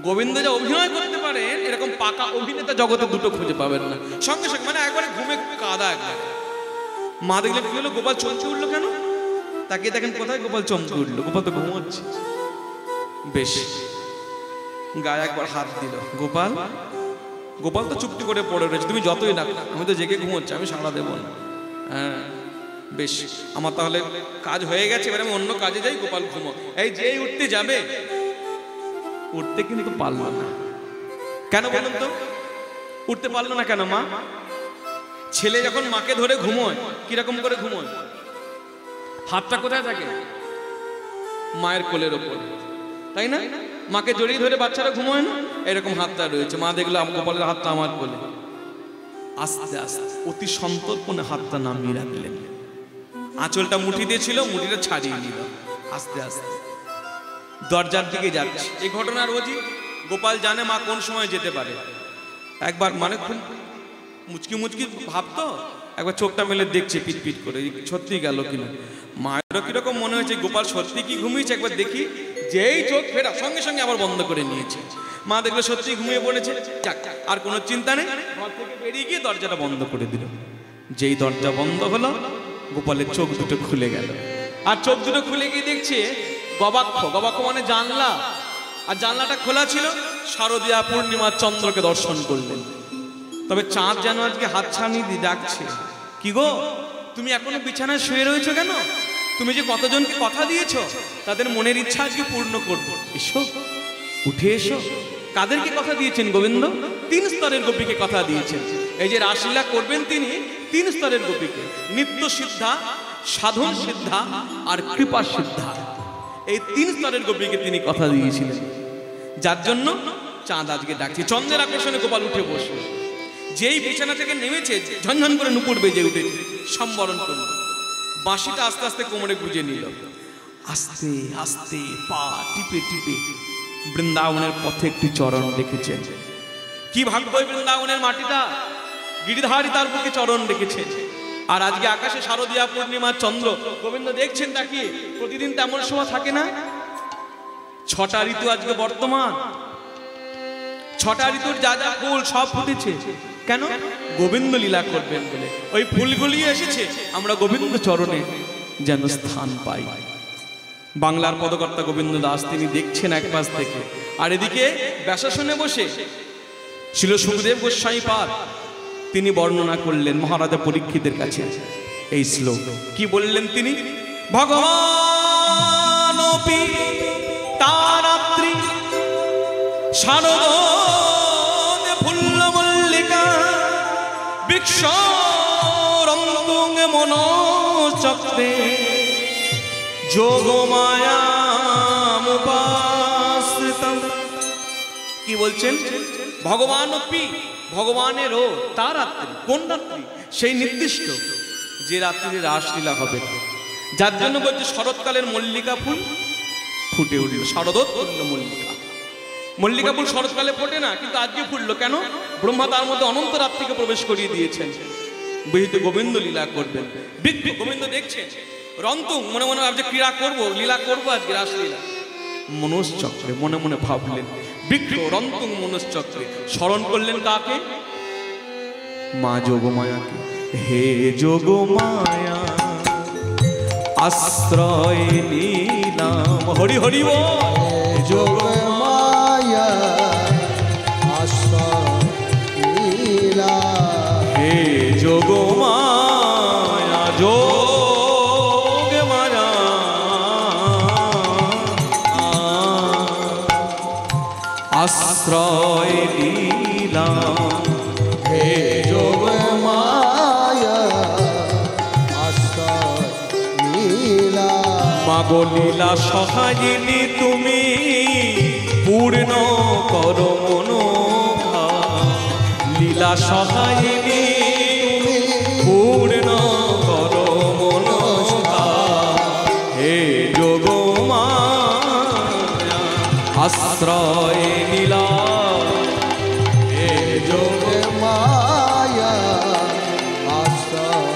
গোবিন্দ যা অভিনয় করতে পারে এরকম পাকা অভিনেতা জগতে দুটো খুঁজে পাবেন না। সঙ্গে সঙ্গে মানে একবারে ঘুমে কাদা একবার। মা দেখলে কি হলো, গোপাল চমকে উঠলো কেন? তাকিয়ে দেখেন কোথায় গোপাল চমকে উঠলো, গোপাল তো ঘুমোচ্ছে। বেশ, গায়ে একবার হাত দিল গোপাল। গোপাল তো চুপটি করে পড়ে রয়েছে, তুমি যতই না, আমি তো জেগে ঘুমোচ্ছি, আমি সাড়া দেবো না। হ্যাঁ বেশ, আমার তাহলে কাজ হয়ে গেছে, এবার আমি অন্য কাজে যাই, গোপাল ঘুমো। এই যেই উঠতে যাবে, উঠতে কিন্তু পারলো না। কেন বলুন তো, উঠতে পারলো না কেন? মা, ছেলে যখন মাকে ধরে ঘুমোয় কিরকম করে ঘুমোয়? হাতটা কোথায় থাকে? মায়ের কোলের ওপর, তাই না? মাকে জড়িয়ে ধরে বাচ্চারা ঘুমোয় না, এরকম হাতটা রয়েছে। মা দেখলো গোপালের হাতটা আমার কোলে, আস্তে আস্তে অতি সন্তর্পণে হাতটা নামিয়ে রাখলেন। আঁচলটা মুঠি দিয়েছিল, মুঠিটা ছাড়িয়ে নিল আস্তে আস্তে। দরজার দিকে যাচ্ছে। এই ঘটনা রোজই গোপাল জানে মা কোন সময় যেতে পারে। একবার মানে খুব মুচকি মুচকি ভাবতো, একবার চোখটা মেলে দেখছে পিট পিট করে, সত্যি গেল কিনা। মায়েরও কিরকম মনে হয়েছে গোপাল সত্যি কি ঘুমিয়েছে, একবার দেখি। যেই চোখ ফেরা সঙ্গে সঙ্গে আবার বন্ধ করে নিয়েছে। মা দেখলো সত্যি ঘুমিয়ে পড়েছে, যাক আর কোনো চিন্তা নেই, ঘর থেকে বেরিয়ে গিয়ে দরজাটা বন্ধ করে দিল। যেই দরজা বন্ধ হলো, গোপালের চোখ দুটো খুলে গেল। আর চোখ দুটো খুলে গিয়ে দেখছে গবাক্ষ, গবাক্ষ মানে জানলা, আর জানলাটা খোলা ছিল। শারদীয়া পূর্ণিমার চন্দ্রকে দর্শন করলেন। তবে চাঁদ যেন আজকে হাতছানি দিয়ে ডাকছে, কি গো তুমি এখনো বিছানায় শুয়ে রয়েছো কেন? তুমি যে কতজনকে কথা দিয়েছো, তাদের মনের ইচ্ছা আজকে পূর্ণ করবো, এসো উঠে এসো। কাদেরকে কথা দিয়েছেন গোবিন্দ? 3 স্তরের গোপীকে কথা দিয়েছেন। এই যে রাসলীলা করবেন তিনি 3 স্তরের গোপীকে, নিত্য সিদ্ধা, সাধন সিদ্ধা আর কৃপা সিদ্ধা, এই 3 স্তরের গোপীকে তিনি কথা দিয়েছিলেন। যার জন্য চাঁদ আজকে ডাকছে। চন্দ্রের আকর্ষণে গোপাল উঠে বসে, যেই বিছানা থেকে নেমেছে ঝনঝন করে নুপুর বেজে উঠেছে, সম্বরণ করল। বাঁশিটা আস্তে আস্তে কোমরে গুঁজে নিল, আস্তে আস্তে পা টিপে টিপে বৃন্দাবনের পথে একটি চরণ রেখেছেন। কি ভাগ্য বৃন্দাবনের মাটিটা, গিরিধারী তার বুকে চরণ রেখেছে। আর আজকে আকাশে শারদীয়া পূর্ণিমার চন্দ্র, গোবিন্দ দেখছেন তাকে। প্রতিদিন তেমন সময় থাকে না। 6টা ঋতু আজকে বর্তমান, 6টা ঋতুর যা যা ফুল সব ফুটেছে। কেন? গোবিন্দ লীলা করবেন বলে। ওই ফুলগুলি এসেছে আমরা গোবিন্দ চরণে যেন স্থান পাই। বাংলার পদকর্তা গোবিন্দ দাস তিনি দেখছেন এক পাশ থেকে, আর এদিকে ব্যাসাসনে বসে ছিল সুখদেব গোস্বামী পাদ। তিনি বর্ণনা করলেন মহারাজা পরীক্ষিতের কাছে এই শ্লোক। কি বললেন তিনি? ভগবান তারাত্রি শারদ ফুল্ল মল্লিকা বৃক্ষরন্তং মনোচক্রে যোগমায়ামুপাশ্রিতম। কি বলছেন? ভগবান ভগবানেরও তার রাত্রি। কোন রাত্রি? সেই নির্দিষ্ট যে রাত্রিতে রাসলীলা হবে। যার জন্য বলছে শরৎকালের মল্লিকা ফুল ফুটে উঠল। শারদোৎফুল্ল মল্লিকা, মল্লিকা ফুল শরৎকালে ফোটে না, কিন্তু আজকে ফুটলো কেন? ব্রহ্মা তার মধ্যে অনন্ত রাত্রিকে প্রবেশ করিয়ে দিয়েছেন। বুঝতে গোবিন্দ লীলা করবেন। বৃক্ষ গোবিন্দ দেখছেন রন্তুং, মনে মনে ভাবছে ক্রীড়া করবো, লীলা করবো আজকে রাসলীলা। মনশ্চক্রে মনে মনে ভাবলেন, বৃক্ষ রন্তুং মনশ্চক্রে। স্মরণ করলেন কাকে? মা যোগমায়াকে। হে যোগমায়া আশ্রয় নিলাম, হরি হরি বল। যোগমায়া আশ্রয় নিলাম, হে যোগমায়া যোগমায়া আশ্রয় নিলাম, হে যোগমায়া আশ্রয় নিলাম। মাগো লীলা সহায়িনী তুমি পূর্ণ করো মনোখা। লীলা সহায়িনী পূর্ণ করো মনোখা। হে যোগমায়া আশ্রয় নিলাম, হে যোগমায়া আশ্রয়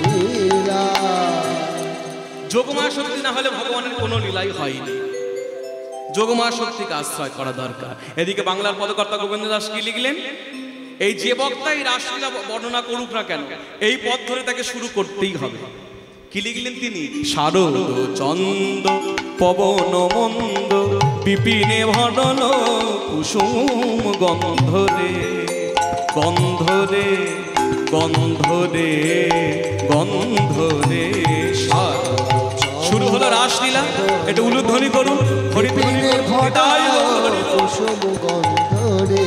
নিলাম। যোগমায়া শক্তি না হলে ভগবানের কোনো লীলাই হয়নি। যোগমা শক্তিকে আশ্রয় করা দরকার। এদিকে বাংলার পদকর্তা গোবিন্দ দাস কি লিখলেন? এই যে বক্তা এই রাসলীলা বর্ণনা করুক না কেন, এই পথ ধরে তাকে শুরু করতেই হবে। কি লিখলেন তিনি? শারদ চন্দ পবন মন্দ বিপিনে ভডন কুসুম গন্ধরে গন্ধরে গন্ধরে গন্ধরে। শুরু হলো রাসলীলা, এটা উলুধ্বনি করুন, হরিধ্বনি করুন, এটাই হরি বল। কুসুম গন্ধরে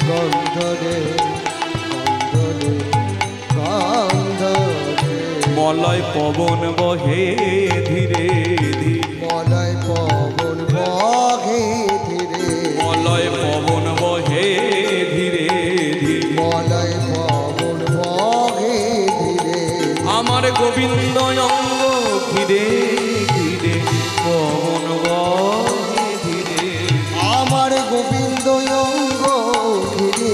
গন্ধরে গন্ধরে গন্ধরে। মলয় পবন বহে ধীরে ধীরে, মলয় পবন বহে ধীরে, মলয় পবন বহে ধীরে ধীরে, মলয় পবন বহে ধীরে। আমার গোবিন্দ অঙ্গ ঘিরে ঘিরে পবন বহে ধীরে, আমার গোবিন্দ অঙ্গ ঘিরে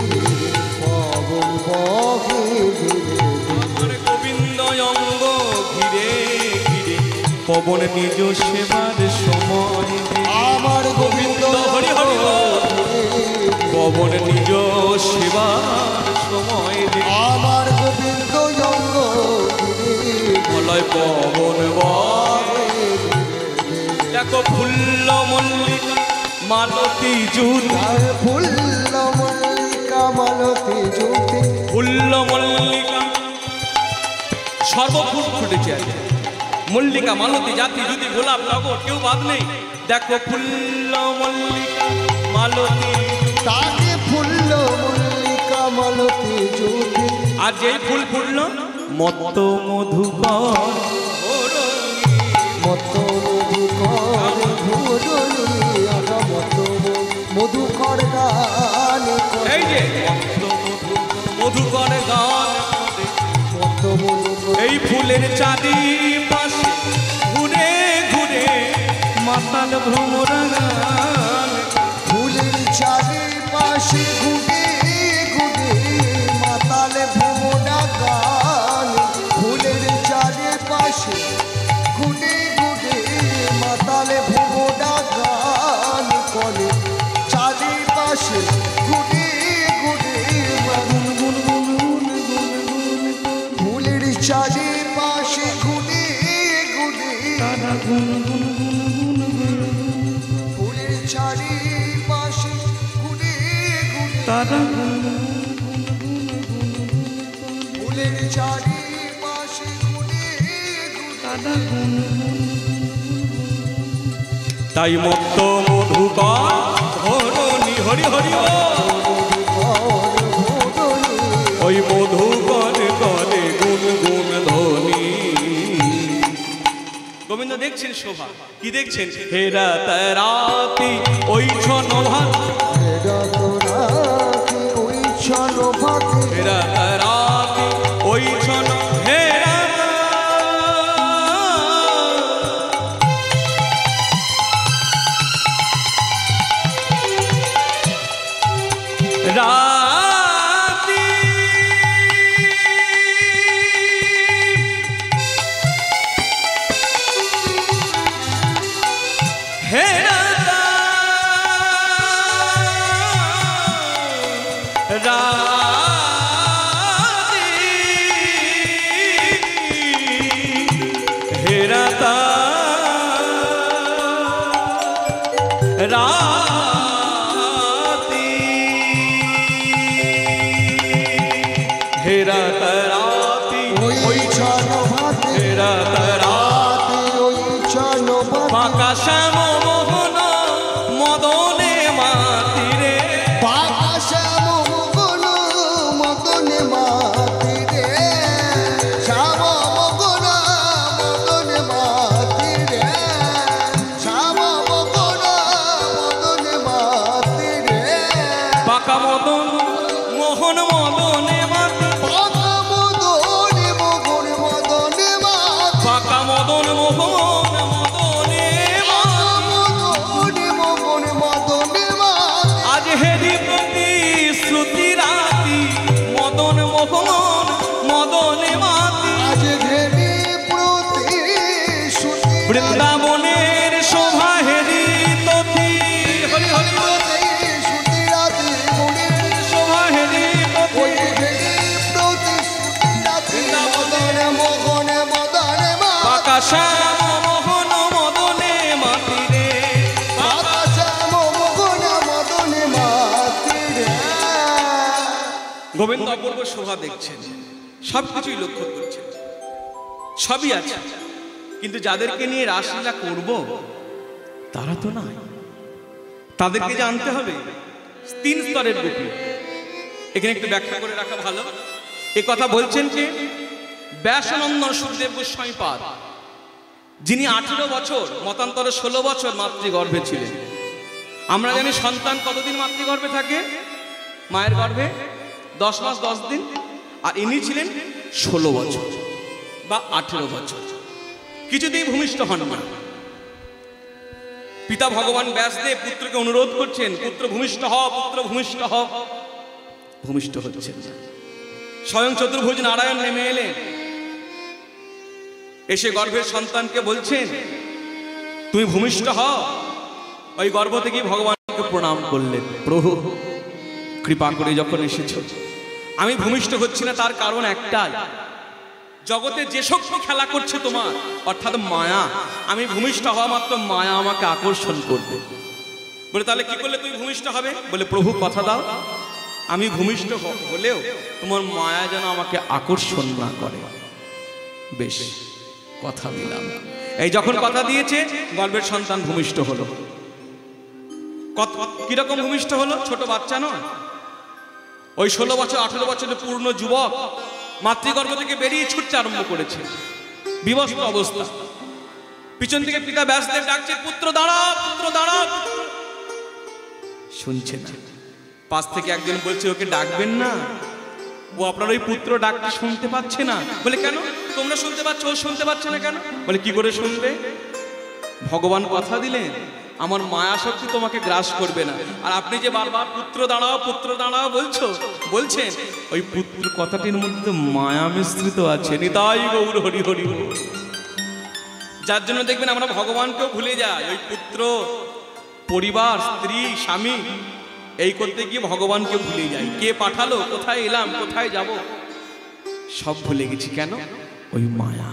ঘিরে পবন বহে ধীরে। আমার গোবিন্দ অঙ্গ ঘিরে ঘিরে পবন নিজ সেবার সময়। আমার গোবিন্দ হরি হরি পবন নিজ সেবার সময়। আমার গোবিন্দ অঙ্গ ঘিরে মলয় পবন বহে। দেখো ফুল্ল মল্লিকা মালতী জুতি, ফুল্ল মল্লিকা মালতী জ্যোতি। ফুল্ল মল্লিকা সর্বফুল ফুটেছে আজ। মল্লিকা মালতী জাতি যদি গোলাপ টগর কেউ বাদ নেই। দেখো ফুল্ল মল্লিকা মালতী, তাকে ফুল্ল মল্লিকা মালতী জ্যোতি। আর যেই ফুল ফুটল মত মধুকর মত মধুকর ধুরনি আরা মত মধুকর গান করে। এই যে মধুকর গান করে। মত মধুকর এই ফুলের চারিপাশে ঘুরে ঘুরে মাতাল ভ্রমরা গান। ফুলের চারিপাশে ঘুরে ঘুরে মাতালে ভ্রমরা গান। ফুলের চারিপাশে ঘুরে ঘুরে মাতালে ভ্রমরা গান করে। চারিপাশে ঘুরে ঘুরে গুনগুন গুনগুন গুনগুন। ফুলের চারিপাশে ঘুরে ঘুরে ফুলের চারিপাশে ঘুরে ঘুরে ফুলের চারিপাশে ঘুরে ঘুরে। তাই মত্ত মধুকর ধরণী হরি হরি ওই মধুকর করে গুন গুন ধ্বনি। গোবিন্দ দেখছেন শোভা, কি দেখছেন? হেরা তারাতি ওই ছনভাত, হেরা তোরাকে ওই ছনভাতে। হেরা তারাতি ওই ছন হেরা রাতি। হেরা রাতি হেরাতা রাতি হেরাতা রাতি ওই ছনভাতে হেরাতা রাতি রাতে ওই ছনভাতে। ফাঁকা শ্যাম মোহন মদনে মাতিরে, পাকা শ্যাম মোহন মদনে মাতিরে। শ্যাম মোহন মদনে মাতিরে। শ্যাম মোহন মদনে মাতিরে। পাকা মদন মোহন মদনে মাতি, পাকা মদনে মোহন মদনে মাতি। পাকা মদন মোহন মদনে মাতি। গোবিন্দ অপূর্ব শোভা দেখছেন, সবকিছুই লক্ষ্য করছেন, সবই আছে, কিন্তু যাদেরকে নিয়ে রাসলীলা করব তারা তো নাই। তাদেরকে জানতে হবে 3 স্তরের গোপী। এখানে একটু ব্যাখ্যা করে রাখা ভালো। এ কথা বলছেন যে ব্যাসানন্দন সুখদেব গোস্বামীপাদ, যিনি 18 বছর মতান্তরে 16 বছর মাতৃগর্ভে ছিলেন। আমরা জানি সন্তান কতদিন মাতৃগর্ভে থাকে? মায়ের গর্ভে 10 মাস 10 দিন। আর ইনি ছিলেন 16 বছর বা 18 বছর, কিছুতেই ভূমিষ্ঠ হন না। পিতা ভগবান ব্যাসদেব পুত্রকে অনুরোধ করছেন, পুত্র ভূমিষ্ঠ হ, পুত্র ভূমিষ্ঠ হ। ভূমিষ্ঠ হচ্ছেন না। স্বয়ং চতুর্ভুজ নারায়ণ নেমে এলেন, এসে গর্ভের সন্তানকে বলছেন তুমি ভূমিষ্ঠ হ। ওই গর্ভ থেকে ভগবানকে প্রণাম করলেন, প্রভু কৃপা করে যখন এসেছো, আমি ভূমিষ্ঠ হচ্ছি না তার কারণ একটাই, জগতে যে শক্তি খেলা করছে তোমার, অর্থাৎ মায়া। আমি ভূমিষ্ঠ হওয়া মাত্র মায়া আমাকে আকর্ষণ করবে। বলে তাহলে কি করলে তুমি ভূমিষ্ঠ হবে? বলে প্রভু কথা দাও, আমি ভূমিষ্ঠ হলেও তোমার মায়া যেন আমাকে আকর্ষণ না করে। বেশ, কথা দিলাম। এই যখন কথা দিয়েছে, গর্ভের সন্তান ভূমিষ্ঠ হলো। কিরকম ভূমিষ্ঠ হলো? ছোট বাচ্চা নয়, ওই 16 বছর 18 বছরের পূর্ণ যুবক মাতৃগর্ভ থেকে বেরিয়ে ছুটতে আরম্ভ করেছে, বিবস্ত্র অবস্থা। পিছন থেকে পিতা ব্যাসদেব ডাকছে, পুত্র দাঁড়া, পুত্র দাঁড়া। শুনছে না। পাশ থেকে একজন বলছে, ওকে ডাকবেন না, ও আপনার ওই পুত্র ডাকতে শুনতে পাচ্ছে না। বলে কেন? তোমরা শুনতে পাচ্ছ, ও শুনতে পাচ্ছে না কেন? বলে কি করে শুনবে? ভগবান কথা দিলেন আমার মায়া শক্তি তোমাকে গ্রাস করবে না। আর আপনি যে বারবার পুত্র দাঁড়াও, পুত্র দাঁড়াও বলছেন, ওই পুত্র কথাটির মধ্যে মায়া মিশ্রিত আছে। নিতাই গৌর হরি হরি। যার জন্য দেখবেন আমরা ভগবানকেও ভুলে যাই। ওই পুত্র, পরিবার, স্ত্রী, স্বামী, এই করতে গিয়ে ভগবানকে ভুলে যাই। কে পাঠালো, কোথায় এলাম, কোথায় যাব, সব ভুলে গেছি। কেন? ওই মায়া।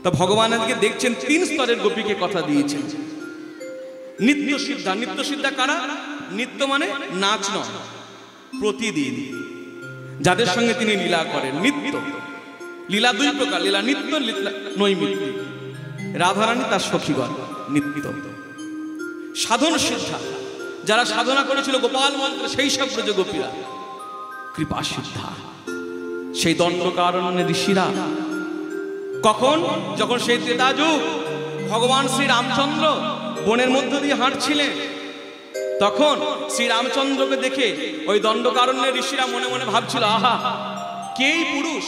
তা ভগবান আজকে দেখছেন 3 স্তরের গোপীকে কথা দিয়েছেন। নিত্য সিদ্ধা। নিত্য সিদ্ধা কারা? নিত্য মানে নাচ নয়, প্রতিদিন যাদের সঙ্গে তিনি লীলা করেন। নিত্য লীলা 2 প্রকার, লীলা নিত্য, লীলা নৈমিত্তিক। রাধারানী তার সখীগণ নিত্য। সাধন সিদ্ধা, যারা সাধনা করেছিল গোপাল মন্ত্র, সেই সব ব্রজ গোপীরা। কৃপা সিদ্ধা, সেই দণ্ডকারণ্যে ঋষিরা। কখন? যখন সেই ত্রেতা যুগ ভগবান শ্রী রামচন্দ্র বনের মধ্য দিয়ে হাঁটছিলেন, তখন শ্রী রামচন্দ্রকে দেখে ওই দণ্ডকারণ্যের ঋষিরা মনে মনে ভাবছিল, আহা কে এই পুরুষ?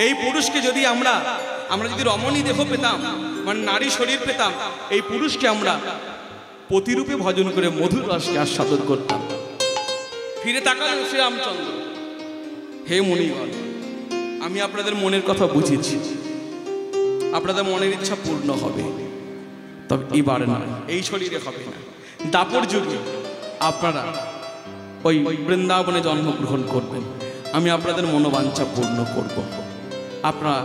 এই পুরুষকে যদি আমরা যদি রমণী দেহ পেতাম, মানে নারী শরীর পেতাম, এই পুরুষকে আমরা প্রতিরূপে ভজন করে মধুর রসকে আস্বাদন করতাম। ফিরে তাকালেন শ্রী রামচন্দ্র, হে মুনিগণ, আমি আপনাদের মনের কথা বুঝেছি, আপনাদের মনের ইচ্ছা পূর্ণ হবে, তবে এবার নয়, এই শরীরে হবে না। দাপর যুগে আপনারা ওই বৃন্দাবনে জন্মগ্রহণ করবেন, আমি আপনাদের মনোবাঞ্ছা পূর্ণ করব। আপনারা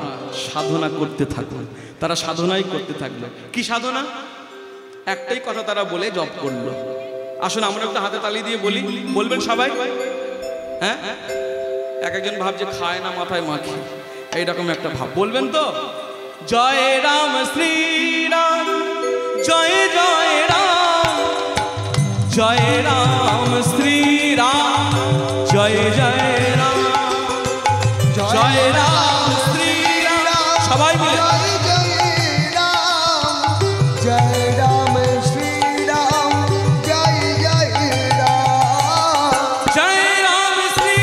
সাধনা করতে থাকুন। তারা সাধনাই করতে থাকলো। কি সাধনা? একটাই কথা তারা বলে জপ করলো। আসুন আমরা একটা হাতে তালি দিয়ে বলি, বলবেন সবাই? হ্যাঁ, এক একজন ভাবছে খায় না মাথায় মাখি, এইরকম একটা ভাব। বলবেন তো? জয় রাম শ্রী রাম, জয় জয় রাম, জয় রাম শ্রী রাম, জয় জয় রাম, জয় রাম শ্রী রাম। সবাই মিলে জয় রাম শ্রী রাম, জয় জয় রাম, জয় রাম শ্রী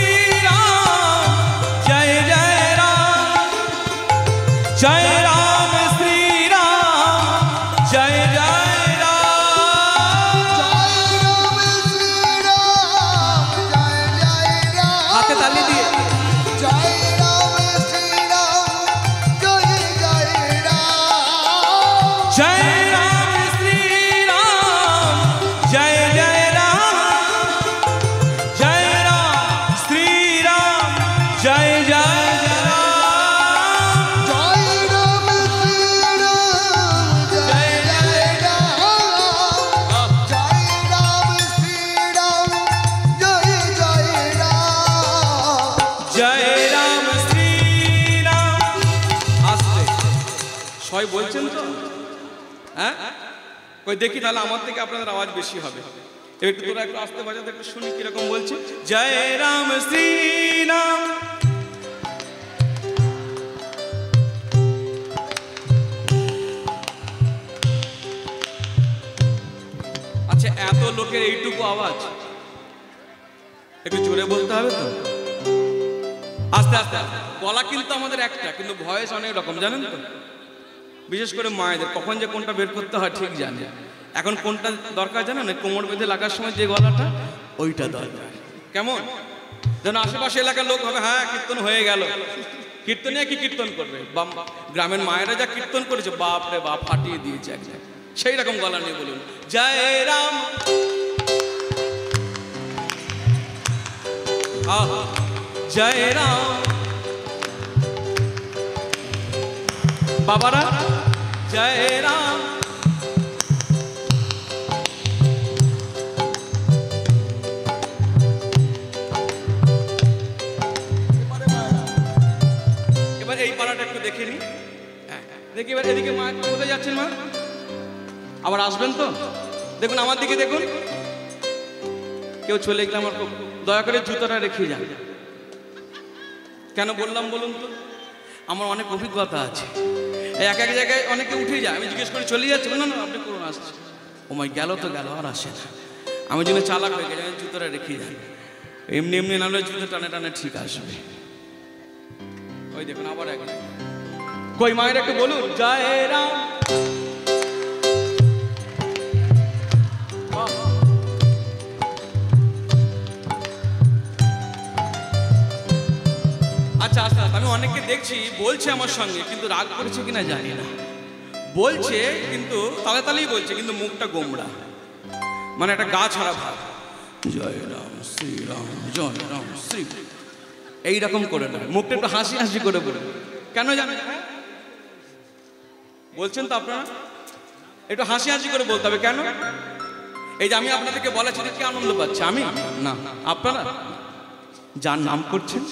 রাম, জয় জয় রাম, জয় রাম শ্রী রাম, জয় জয় রাম, জয় রাম শ্রী রাম, জয় জয় রাম। সবাই বলছেন তো? হ্যাঁ, ওই দেখি তাহলে আমার থেকে আপনাদের আওয়াজ বেশি হবে। একটু তোরা একটু আস্তে বাজাতে একটু শুনি কিরকম বলছে। জয় রাম শ্রী রাম। আচ্ছা, এত লোকের এইটুকু আওয়াজ, একটু জোরে বলতে হবে তো, আস্তে আস্তে। গলা কিন্তু আমাদের একটা, কিন্তু ভয়েস অনেক রকম, জানেন তো? বিশেষ করে মায়েদের কখন যে কোনটা বের করতে হয় ঠিক জানে। এখন কোনটা দরকার জানেন? কোমর বেঁধে লাগার সময় যে গলাটা, ওইটা দরকার। কেমন যেন আশেপাশে এলাকার লোক হবে, হ্যাঁ কীর্তন হয়ে গেল। কীর্তনে কি কীর্তন করবে? গ্রামের মায়েরা যা কীর্তন করেছে, বাপ রে বাপ, ফাটিয়ে দিয়েছে একদম। সেই রকম গলা নিয়ে বলুন জয় রাম। জয় রাম। বাবারা জয় রাম। এবার এই পাড়াটা একটু দেখে নি, দেখি এবার এদিকে মা কোথায় যাচ্ছেন? মা আবার আসবেন তো? দেখুন আমার দিকে দেখুন, কেউ চলে গেলে আমার দয়া করে জুতোটা রেখে যান। কেন বললাম বলুন তো? আমার অনেক অভিজ্ঞতা আছে। এক এক জায়গায় অনেকে উঠে যায়, আমি জিজ্ঞেস করে চলে যাচ্ছি, না না আপনি করুন, আসছে। ও মাই গেল তো গেল, আর আসে না। আমি জন্য চালাক হয়ে গেছি, জুতোটা রেখে যাই। এমনি এমনি নাহলে জুতো টানে টানে ঠিক আসবে। ওই দেখুন আবার এক কই মায়ের একটু বলুন জয় রাম। আচ্ছা আচ্ছা, আমি অনেককে দেখছি বলছে আমার সঙ্গে, কিন্তু রাগ করেছে কিনা জানি না। বলছে কিন্তু তালে তালেই বলছে, কিন্তু মুখটা গোমড়া, মানে একটা গা ছাড়া ভাব। জয় রাম শ্রীরাম, জয় রাম শ্রী, এইরকম করে না, মুখটা একটু হাসি হাসি করে বলে। কেন জানেন? বলছেন তো আপনারা, একটু হাসি হাসি করে বলতে হবে। কেন? এই যে আমি আপনাদেরকে বলেছি, কি আনন্দ পাচ্ছে? আমি না, আপনারা যার নাম করছেন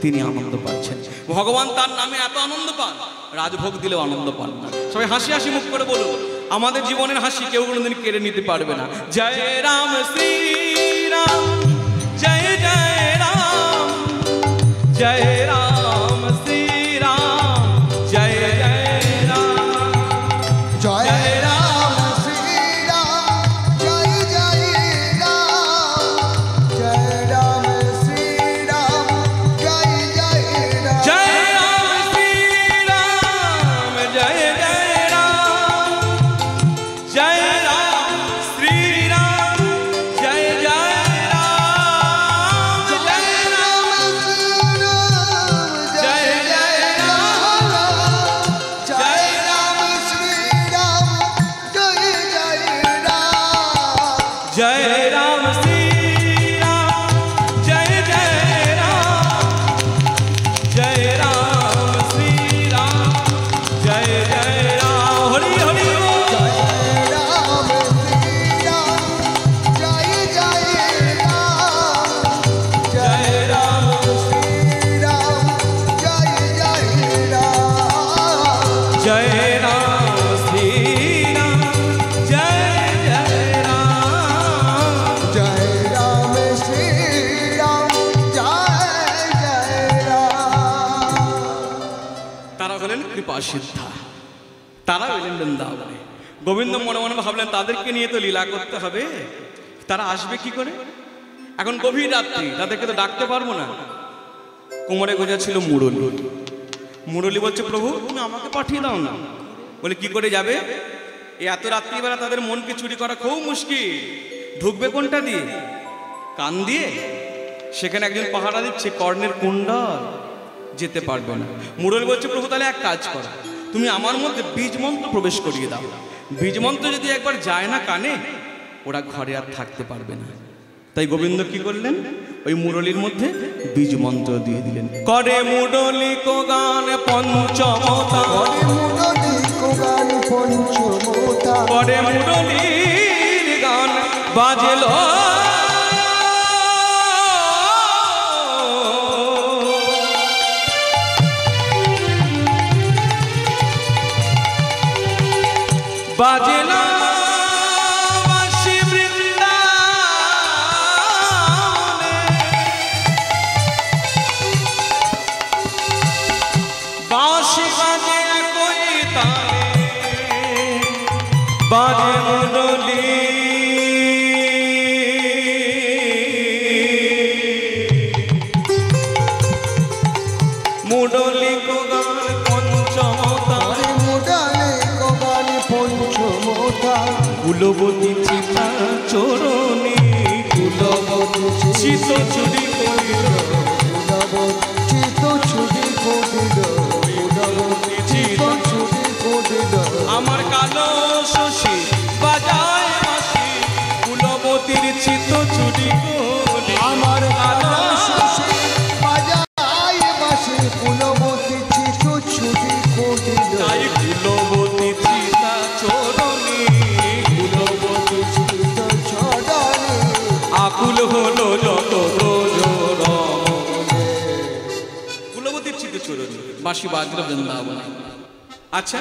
তিনি আনন্দ পাচ্ছেন। ভগবান তার নামে এত আনন্দ পান, রাজভোগ দিলেও আনন্দ পান না। সবাই হাসি হাসি মুখ করে বলুন, আমাদের জীবনের হাসি কেউ কোনোদিন কেড়ে নিতে পারবে না। জয় রাম শ্রী রাম, জয় জয় রাম, জয় রাম শ্রী রাম, জয় জয় রাম, জয় রাম শ্রী রাম, জয় জয় রাম, জয় রাম শ্রী রাম, জয় জয় রাম, জয় রাম শ্রী রাম, জয় জয় রাম, জয় রাম শ্রী রাম, জয় জয় রাম, জয় রাম জয় জয় রাম, জয় রাম শ্রী রাম, জয় জয় রাম, জয় রাম শ্রী রাম, জয় জয় রাম, জয় রাম শ্রী রাম, জয় জয় রাম, হরি হরি বল। জয় রাম শ্রী রাম, জয় জয় রাম, জয় রাম শ্রী রাম, জয় জয় রাম, জয় রাম শ্রী রাম, জয় জয় রাম, জয় রাম শ্রী রাম, জয় জয় রাম। তারা হলেন কৃপা সিদ্ধা, তারা হলেন বৃন্দাবনে। গোবিন্দ মনে মনে ভাবলেন তাদেরকে নিয়ে তো লীলা করতে হবে, তারা আসবে কি করে? এখন গভীর রাত্রি, তাদেরকে তো ডাকতে পারবো না। কোমরে গোজা ছিল মুরলী। মুরলী বলছে, প্রভু তুমি আমাকে পাঠিয়ে দাও না। বলে কি করে যাবে? এই এত রাত্রিবেলা তাদের মনকে চুরি করা খুব মুশকিল। ঢুকবে কোনটা দিয়ে? কান দিয়ে। সেখানে একজন পাহারা দিচ্ছে, কর্ণের কুণ্ডল, যেতে পারবে না। মুরলী বলছে, প্রভু তাহলে এক কাজ করো, তুমি আমার মধ্যে বীজ মন্ত্র প্রবেশ করিয়ে দাও। বীজ মন্ত্র যদি একবার যায় না কানে, ওরা ঘরে আর থাকতে পারবে না। তাই গোবিন্দ কি করলেন? ওই মুরলীর মধ্যে বীজ মন্ত্র দিয়ে দিলেন। করে মুরলী কো গান পঞ্চমতা, করে মুরলী গান পঞ্চমতা, করে মুরলীর গান বাজলো। বাজে না বাঁশি বৃন্দাবনে, বাঁশি বাজে একই তালে, বাজে মুরলী মুরলী কোগান পঞ্চমতায়, মুডালে কোগান পঞ্চমতায়, কুলবতী চিতা চরণী, কুলবতী চিত চুরি করিল, চিত ছুটি করিল, চিত ছুটি করিল। আমার কালো শশী বাজায় বাঁশি, কুলবতীর চিত চুরি করিল, আমার কালো শশী বাজায় বাঁশি, কুলবতী চিত ছুটি করিল। তাই কুলবতী চিতা চরণী, কুলবতী চিত ছড়ানি, আকুল হলো যত ব্রজরমণে। কুলবতীর চিত চরণী বাঁশি বাজলো বৃন্দাবনে। আচ্ছা,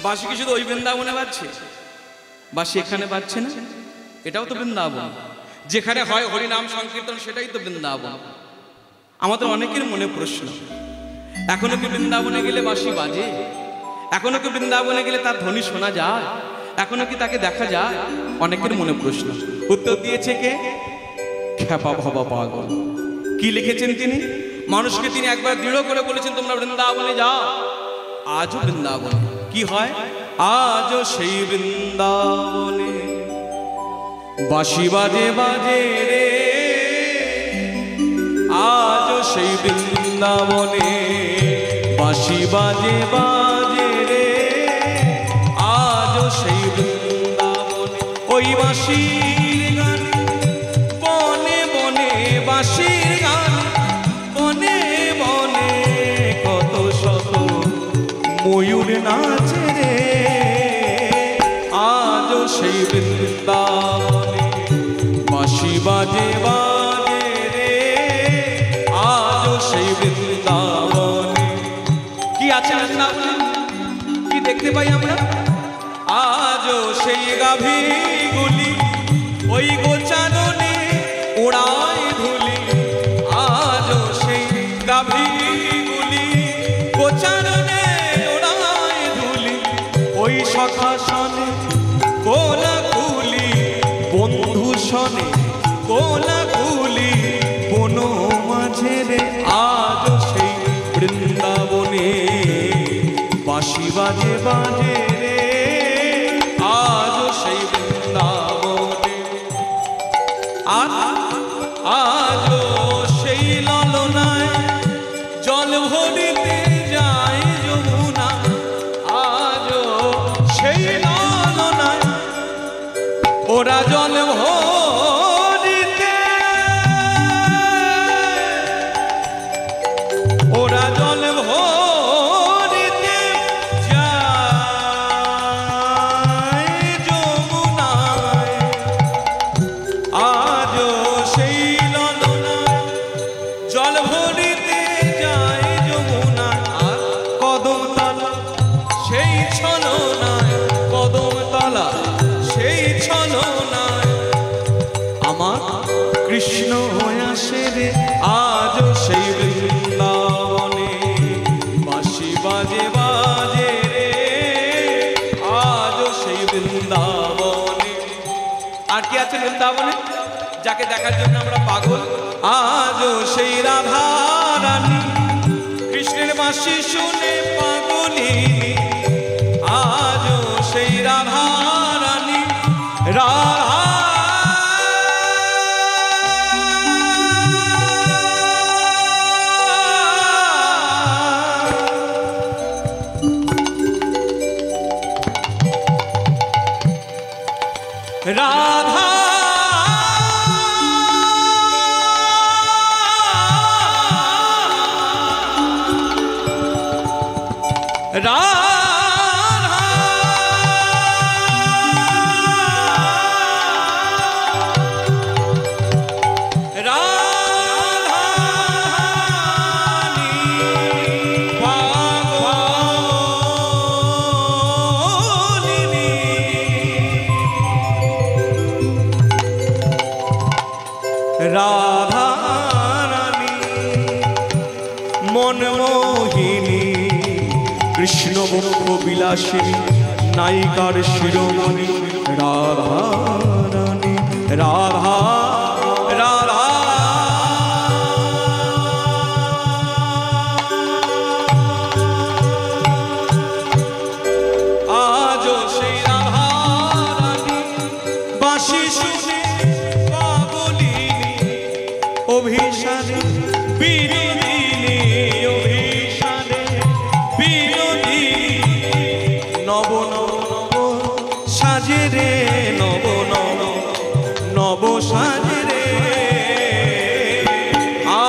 বাঁশি কি শুধু ওই বৃন্দাবনে বাজছে? বাঁশি এখানে বাজছে না? এটাও তো বৃন্দাবন। যেখানে হয় হরিনাম সংকীর্তন সেটাই তো বৃন্দাবন। আমাদের অনেকের মনে প্রশ্ন, এখনো কি বৃন্দাবনে গেলে বাঁশি বাজে? এখনো কি বৃন্দাবনে গেলে তার ধ্বনি শোনা যায়? এখনো কি তাকে দেখা যায়? অনেকের মনে প্রশ্ন। উত্তর দিয়েছে কে? খ্যাপা ভবা পাগল। কি লিখেছেন তিনি? মানুষকে তিনি একবার দৃঢ় করে বলেছেন, তোমরা বৃন্দাবনে যাও। আজও বৃন্দাবনে কি হয়? আজও সেই বৃন্দাবনে বাঁশি বাজে বাজে রে, আজও সেই বৃন্দাবনে বাঁশি বাজে বাজে রে, আজও সেই বৃন্দাবনে ওই বাঁশির গান, বনে বনে বাঁশির গান, বনে বনে কত শত ময়ূর নাচে রে, আজও সেই বৃন্দাবনে বাঁশি বাজে বাজে রে, আজও সেই বৃন্দাবনে। কি আছে বৃন্দাবনে? কি দেখতে পাই আমরা? আজও সেই গাভীগুলি ওই গোচারণে ওড়ায় ধুলি, আজও সেই গাভীগুলি গোচারণে ওড়ায় ধুলি, ওই সখা সনে কোলাকুলি, বন্ধু সনে কোলাকুলি, বন মাঝে রে, আজও সেই বৃন্দাবনে বাঁশি বাজে বাজে রে, আজও সেই বৃন্দাবনে। আজও সেই ললনায় জল ভরিতে যায় যমুনা, আজও সেই ললনায় ওরা জল ভরিতে, ওরা জল ভরিতে যায় যমুনায়, আজও সেই ললনায় জল ভরিতে যায় যমুনায়। আর কদমতলা সেই ছলনায়, কদমতলা সেই ছলনায় আমার কৃষ্ণ আসে রে, আজও সেই বৃন্দাবনে বাঁশি বাজে বাজে রে, আজও সেই বৃন্দাবনে। আর কি আছে বৃন্দাবনে যাকে দেখার জন্য আমরা পাগল? আজও সেই রাধা রানী কৃষ্ণের বাঁশি শুনে পাগলিনী, আজও সেই রাধা রানী, রাধা রাধা রাধা রানী মনমোহিনী কৃষ্ণ বক্ষ বিলাসিনী নায়িকার শিরোমণি রাধা রানী রাধা রাধা আজও সেই রাধা রানী বাঁশি শুনে পাগলিনী অভিশানে বিনোদিনী অভিশানে বিনোদিনী নব নব সাজে রে নব নব নব সাজে রে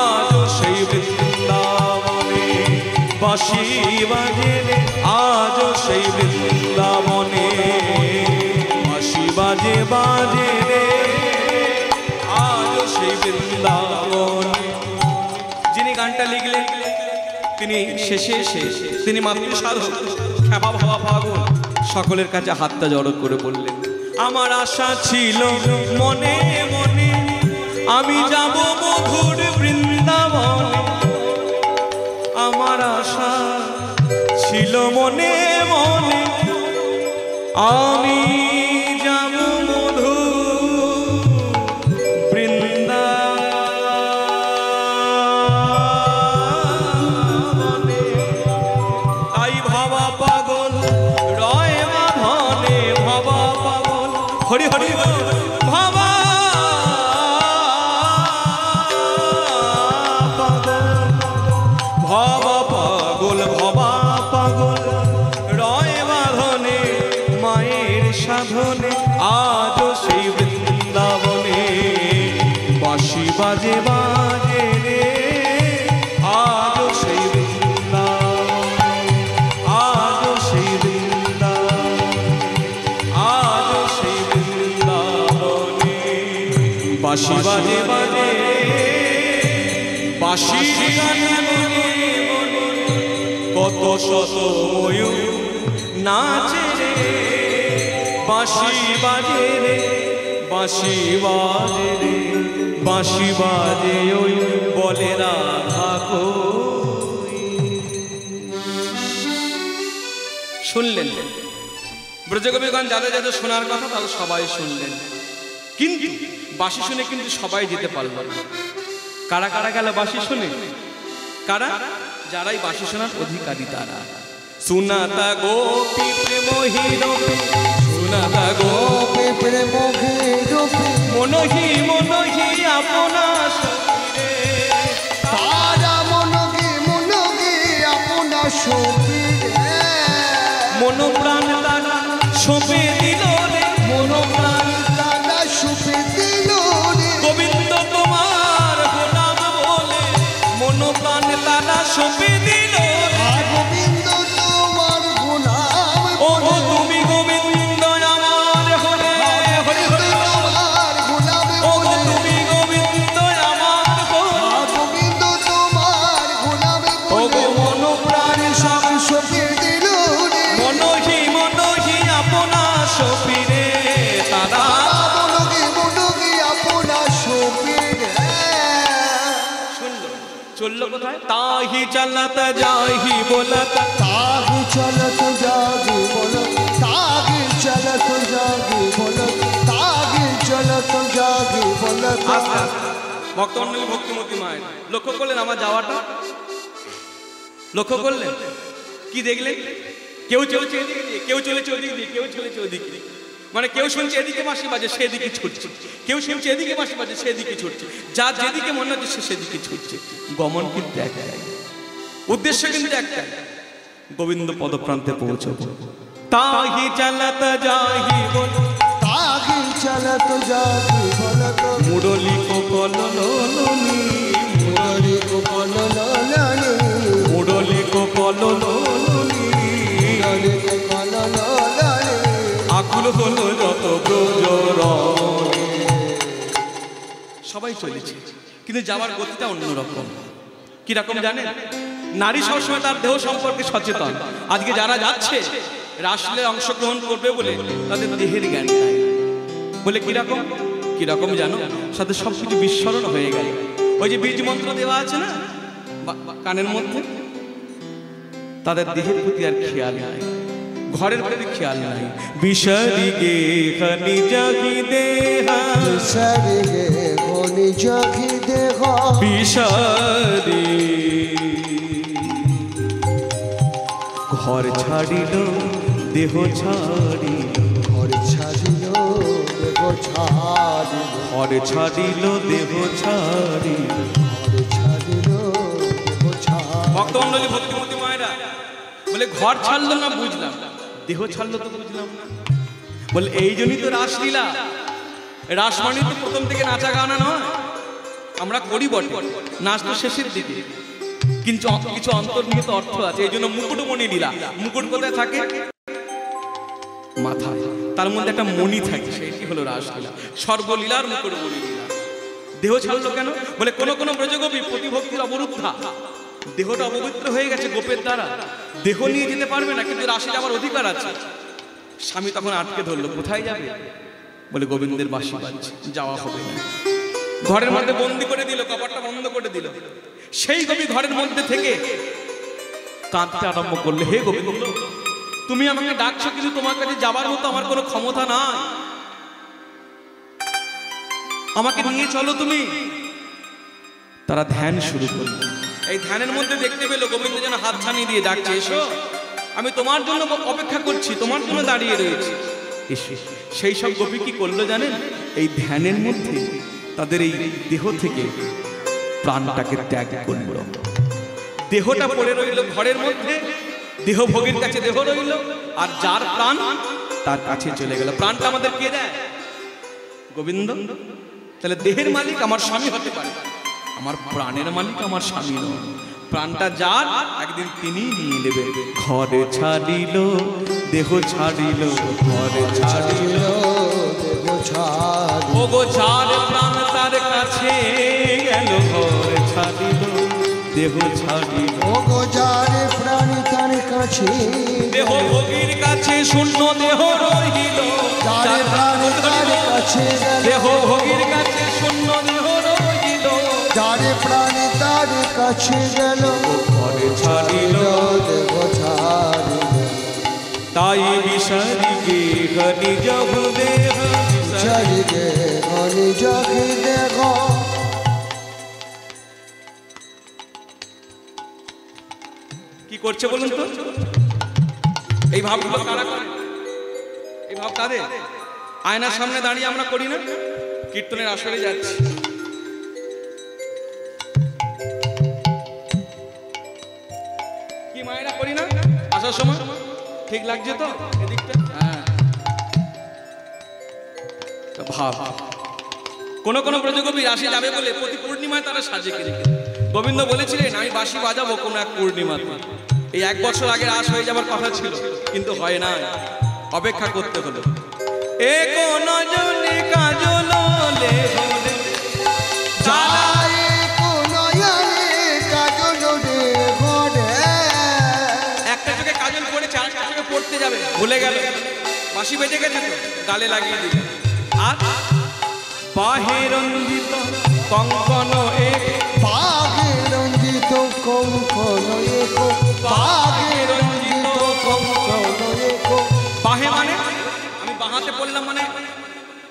আজ সেই বৃন্দাবনে বাঁশি বাজে রে আজ সেই বৃন্দাবনে বাঁশি বাজে বাজে রে আজ সেই বৃন্দাবনে। যিনি গানটা লিখলেন তিনি শেষে তিনি মাতৃ সাধক খ্যাপা ভাবা পাগল সকলের কাছে হাতটা জড়ো করে বললেন, আমার আশা ছিল মনে মনে আমি যাব মধুর বৃন্দাবনে, আমার আশা ছিল মনে মনে আমি যাব মধুর বৃন্দাবনে। তাই ভাবা পাগল রয় মাধনে ভাবা পাগল হরি হরি বল ভাবা পাগল ভাবা পাগল ভাবা পাগল রয় মাধনে মায়ের সাধনে আজ সেই বৃন্দাবনে বাঁশি বাজে বাজে রে আজ সেই বৃন্দাবনে আজ সেই বৃন্দাবনে আজ সেই বৃন্দাবনে বাঁশি বাজে বাজে বাঁশি গানে মনে মনে কত শত ময়ূর নাচে রে বাঁশি বাজে রে বাঁশি বাজে রে বাঁশি বাজে ওই বলে রাধা কই। শুনলেন ব্রজকবিগণ যাদের যাদের শোনার কথা তাদের সবাই শুনলেন, কিন্তু বাঁশি শুনে কিন্তু সবাই যেতে পারল না। কারা কারা গেল বাঁশি শুনে? কারা? যারাই বাঁশি শোনার অধিকারী তারা। সুনাতা গোপী প্রেম হিরোপি সুনাতা গোপী প্রেম রূপে মনহি মনহি আপনা সখিরে তারা মনকে আপনা সপিরে মন প্রাণ তারা সপে দিল রে মন প্রাণ তারা সুপে দিল রে গোবিন্দ তোমার গোলাম বলে মন প্রাণ তারা সপে দিল রে গোবিন্দ তোমার গুণাম ও তুমি গোবিন্দ আমার হলে হরি হরি তোমার গুণাম ও তুমি গোবিন্দ আমার হলে গোবিন্দ তোমার গুণাম ও গো মন প্রাণ সব সপে দিল রে মনহি মনহি আপনা সপিরে তারা মনকে আপনা সপিরে শুনলো চললো কোথায়? তাহি চলত যাহি বলত তাহি চলত জাগি বলো তাহি চলত জাগি বলো তাহি চলত জাগি বলো আস্তে আস্তে ভক্তমণ্ডলী ভক্তিমতী মায়ের লক্ষ্য করলেন আমার যাওয়াটা? লক্ষ্য করলেন কি দেখলেন? কেউ চলেছে এদিকে দিয়ে, কেউ চলেছে ওদিকে দিয়ে, কেউ চলেছে ওদিকে দিয়ে। মানে কেউ শুনছে এদিকে বাঁশি বাজে সেদিকে ছুটছে, কেউ শুনছে এদিকে বাঁশি বাজে সেদিকে ছুটছে, যা যেদিকে মনে হচ্ছে সে সেদিকে ছুটছে। গমন কিন্তু একটাই, উদ্দেশ্য কিন্তু একটাই, গোবিন্দ পদপ্রান্তে পৌঁছবো। তাহি চলত যাহি বল তাহি চলত জাগি বলো মুরলি কলনি মুরারি গোপাল লালানি মুরলি কলনি মুরারি গোপাল লালানি আকুল হলো যত ব্রজরমণী। সবাই চলেছে কিন্তু যাওয়ার গতিটা অন্যরকম। কিরকম জানেন? নারী সবসময় তার দেহ সম্পর্কে সচেতন। আজকে যারা যাচ্ছে রাসলীলায় অংশগ্রহণ করবে বলে তাদের দেহের জ্ঞান নাই বলে কিরকম কিরকম জানো, সাথে সবকিছু বিস্মরণ হয়ে গেল। ওই যে বীজ মন্ত্র দেওয়া আছে না কানের মধ্যে, তাদের দেহের প্রতি আর খেয়াল নাই, ঘরের প্রতি খেয়াল নাই। বিষারি গে খানি জাগি দেহা, বিষারি গে খনি জাগি দেহা, বিষারি ঘর ছাড়িল দেহ ছাড়িল, ঘর ছাড়িল দেহ ছাড়িল, ঘর ছাড়িল দেহ ছাড়িল। ঘর ছাড়িল দেহ ছাড়িল। ভক্তমণ্ডলী ভক্তিমতী মায়েরা বলে ঘর ছাড়লো না বুঝলাম, দেহ ছাড়লো তো বুঝলাম না। বলে এই জন্যই তো রাসলীলা, রাস মানে তো প্রথম থেকে নাচা গানা নয়, আমরা করি বটে, নাচ তো শেষের দিকে, কিন্তু কিছু অন্তর্নিহিত অর্থ আছে। এই জন্য মুকুটমণি লীলা, মুকুট কোথায় থাকে? মাথা, তার মধ্যে একটা মণি থাকে, সেটি হলো রাসলীলা, সর্বলীলার মুকুটমণি লীলা। দেহ ছাড়লো কেন? বলে কোন কোন ব্রজগোপী প্রতিভক্তির অবরুদ্ধা, দেহটা অপবিত্র হয়ে গেছে গোপের দ্বারা, দেহ নিয়ে যেতে পারবে না, কিন্তু রাসে যাওয়ার অধিকার আছে। স্বামী তখন আটকে ধরলো, কোথায় যাবে? বলে গোবিন্দের বাঁশি বাজছে, যাওয়া হবে না। ঘরের মধ্যে বন্দি করে দিল, কপাটটা বন্ধ করে দিল। সেই গোপী ঘরের মধ্যে থেকে কাঁদতে আরম্ভ করলে, হে গোবিন্দ, তুমি আমাকে ডাকছো, কিন্তু তোমার কাছে যাবার মতো আমার কোনো ক্ষমতা নাই, আমাকে নিয়ে চলো তুমি। তারা ধ্যান শুরু করলো। এই ধ্যানের মধ্যে দেখতে পেল গোবিন্দ যেন হাত ছানি দিয়ে ডাকছে, এসো, আমি তোমার জন্য অপেক্ষা করছি, তোমার জন্য দাঁড়িয়ে রয়েছি। সেই সব গোপী কি করলো জানেন? এই ধ্যানের মধ্যে তাদের এই দেহ থেকে প্রাণটাকে ত্যাগ করল। দেহটা পড়ে রইল ঘরের মধ্যে, দেহ ভোগীর কাছে দেহ রইল, আর যার প্রাণ তার কাছে চলে গেল। প্রাণটা আমাদের কে দেয়? গোবিন্দ। তাহলে দেহের মালিক আমার স্বামী হতে পারে, আমার প্রাণের মালিক আমার স্বামী নয়। প্রাণটা যার, একদিন তিনি নিয়ে নেবে। ঘরে ছাড়িল দেহ ছাড়িল, ঘরে ছাড়িল দেহ ছাড়িল। ও গো যার প্রাণ তার কাছে গেল, ঘর ছাড়িল দেহ ছাড়িল। ও গো যার প্রাণ তার কাছে, দেহ ভোগীর কাছে শূন্য দেহ রহিল, যার প্রাণ তার কাছে গেল, দেহ ভোগীর কাছে শূন্য দেহ রহিল, যার প্রাণ তার কাছে গেল, ঘরে ছাড়িল দেহ ছাড়িল। তাই বিষারি গে খনি যাবু দেহ, বিষারি গে খনি জাগি দেহ। কি করছে বলুন তো? এই ভাবগুলো কারা করে? এই ভাব কাদের? আয়নার সামনে দাঁড়িয়ে আমরা করি না? কীর্তনের আসরে যাচ্ছি, কি মায়েরা করি না? আসার সময় ঠিক লাগছে তো এদিকটা? হ্যাঁ, ভাব। কোন কোন ব্রজগোপী রাশি যাবে বলে প্রতি পূর্ণিমায় তারা সাজে কিনে। গোবিন্দ বলেছিলেন আমি বাঁশি বাজাবো কোন এক পূর্ণিমাতে। এই 1 বছর আগে রাস হয়ে যাবার কথা ছিল, কিন্তু হয় না, অপেক্ষা করতে হলো। এ কোন জনে কাজল লে হলে, যায় কোনয়ারে কাজল রে ঘরে। একটা চোখে কাজল পড়েছে, আরেকটা চোখে পড়তে যাবে, ভুলে গেল। বাঁশি বেজে গেছে তো, গালে লাগিয়ে দিল। আর বাহে রঞ্জিত কঙ্কন এক, বাগে রঞ্জিত কঙ্কন এক, বাগে রঞ্জিত কঙ্কন এক। বাহে মানে আমি বাহাতে পড়লাম মানে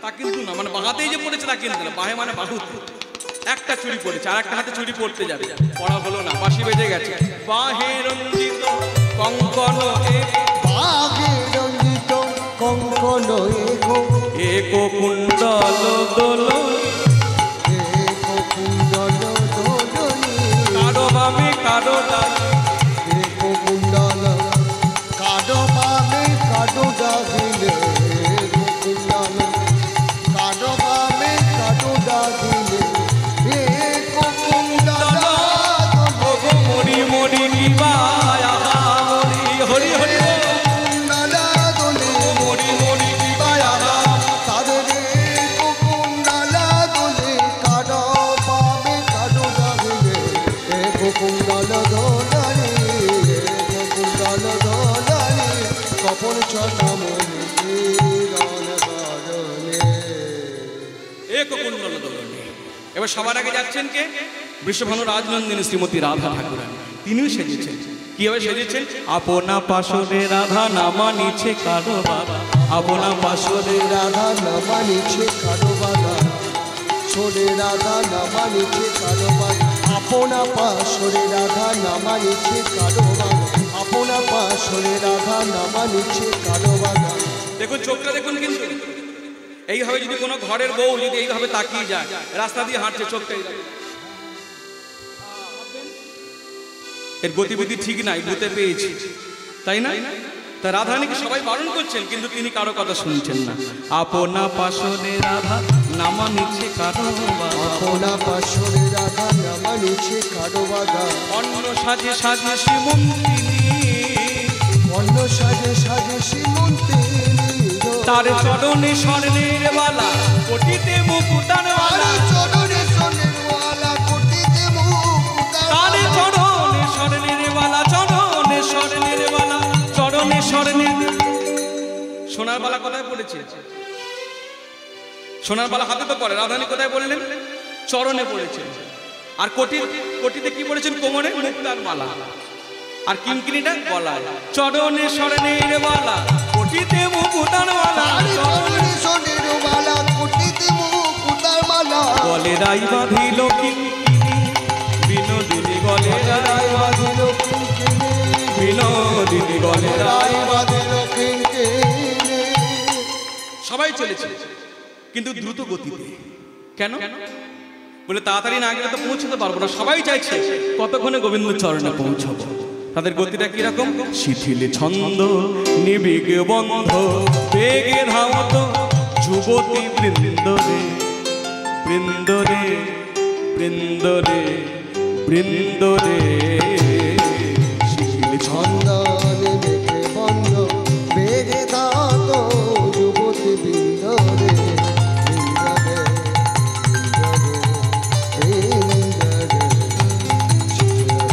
তা কিন্তু না, মানে বাহাতেই যে পড়েছে তা কিন্তু না। বাহে মানে বাহুতে। একটা চুড়ি পড়েছে, আর একটা হাতে চুড়ি পড়তে যাবে, পড়া হলো না, বাঁশি বেজে গেছে। বাহে রঞ্জিত কঙ্কন এক, বাগে রঞ্জিত কঙ্কন এক, এক কুণ্ডল দোল, এক কুণ্ডল দোলনি। কারো বামে কারো ডানে, এক কুণ্ডল কাডো বামে কাডো ডাকিলে, এক কুণ্ডল কাডো বামে কাডো ডাকিলে, এক কুণ্ডল মরি মরি নিবায় আহা মরি, হরি হরি কুণ্ডল দোলে মরি মরি নিবায় আহা। তাদের এক কুণ্ডল এবার সবার আগে যাচ্ছেন কে? বৃষভানু রাজনন্দিনী শ্রীমতী রাধা ঠাকুরানী, তিনিও সেজেছেন। কিভাবে সেজেছেন? আপনা পাশরে রাধা নামা নিচে কারো বাবা, আপনা পাশরে রাধা নামা নিচে কারো বাধা, সরে রাধা নামা নিচে কারো বাধা, আপনা পাশরে রাধা নামা নিচে কারো বাধা, আপনা পাশরে রাধা নামা নিচে কারো বাধা। দেখুন চোখটা দেখুন, কিন্তু এইভাবে যদি কোনো ঘরের বউ যদি এইভাবে তাকিয়ে যায়, রাস্তা দিয়ে হাঁটছে, চোখটা এর গতিবিধি ঠিক নাই, ভূতে পেয়েছি, তাই না? তা রাধারানীকে সবাই বারণ করছেন, কিন্তু তিনি কারো কথা শুনছেন না। আপনা পাশরে রাধা নামা নিচে কারো বাধা, আপনা পাশরে রাধা নামা নিচে কারো বাধা, অন্য সাজে সাজে শ্রীমন্তিনী, অন্য সাজে সাজে শ্রীমন্তিনী, তার চরণে স্বর্ণের বালা, কোটিতে মুকুতার বালা, চরণে সোনের ওয়ালা, কোটিতে মুকুতার তার বালা, চরণে স্বর্ণের বালা, চরণে স্বর্ণের বালা, চরণে স্বর্ণের। সোনার বালা কোথায় পড়েছে? সোনার বালা হাতে তো পড়ে, রাধারানী কোথায় বললেন? চরণে পড়েছে। আর কোটিতে কি পড়েছেন? কোমরে মুক্তার মালা। আর কিনকিনিটা গলায়। চরণে স্বর্ণের বালা, কোটিতে মুকুতার মালা, চরণে সোনের ওয়ালা, কোটিতে মুকুতার মালা, গলে রাই বাঁধিল কিনকিনি, বিনোদিনী গলে রাই বাঁধিল কিঙ্কিণী, বিনোদিনী গলে রাই। বাঁধিল কিঙ্কিণী। সবাই চলেছে, কিন্তু দ্রুত গতিতে। কেন? বলে তাড়াতাড়ি না গেলে তো পৌঁছতে পারবো না। সবাই চাইছে কতক্ষণে গোবিন্দ চরণে পৌঁছাবো। তাদের গতিটা কিরকম? শিথিল ছন্দ নিবিগ বন্ধ, বেগে ধামত যুবতী বৃন্দরে, বৃন্দরে, বৃন্দরে, বৃন্দরে। শিথিল ছন্দ ছন্দনে দেখে বন্ধ, বেগে দাত যুবতী বৃন্দরে, বৃন্দরে, বৃন্দরে,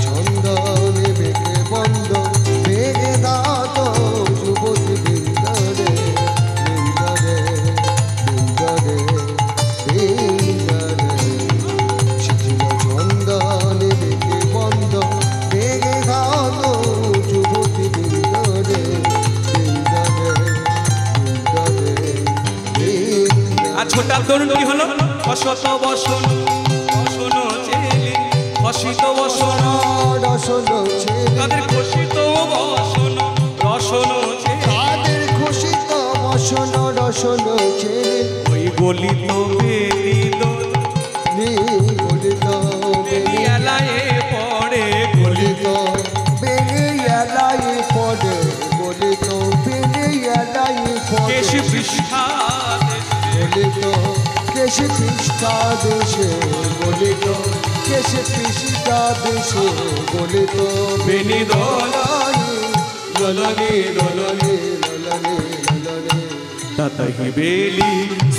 ছন্দনে দেখে বন্ধ, বেগে দাত যুবতী বৃন্দরে, বৃন্দরে, বৃন্দরে, বৃন্দরে। ছন্দনে দেখে বন্ধ, বেগে দাত যুবতী বৃন্দরে, বৃন্দরে, বৃন্দরে, বৃন্দরে। আর ছোটা তরুণ কি হলো? অশত বসন, বসন চেলি, অসিত বসন, রসন ছেলে, তাদের ঘোষিত বসন, রসন চেলি, তাদের খুশিত বসন রসন ছেলে, ওই গলিত বেলিত বলিত বেলিয়ালায়ে পড়ে, গলিত বলিত বেলিয়ালাই পড়ে, বলিত বেলিয়ালাই পড়ে, কেশি পৃষ্ঠা বলিত কেশে পৃষ্ঠা দেশে, বলিত কেশে পৃষ্ঠা দেশে, বলিত বেনি ললনে ললনে ললনে ললনে। তাতাহি বেলি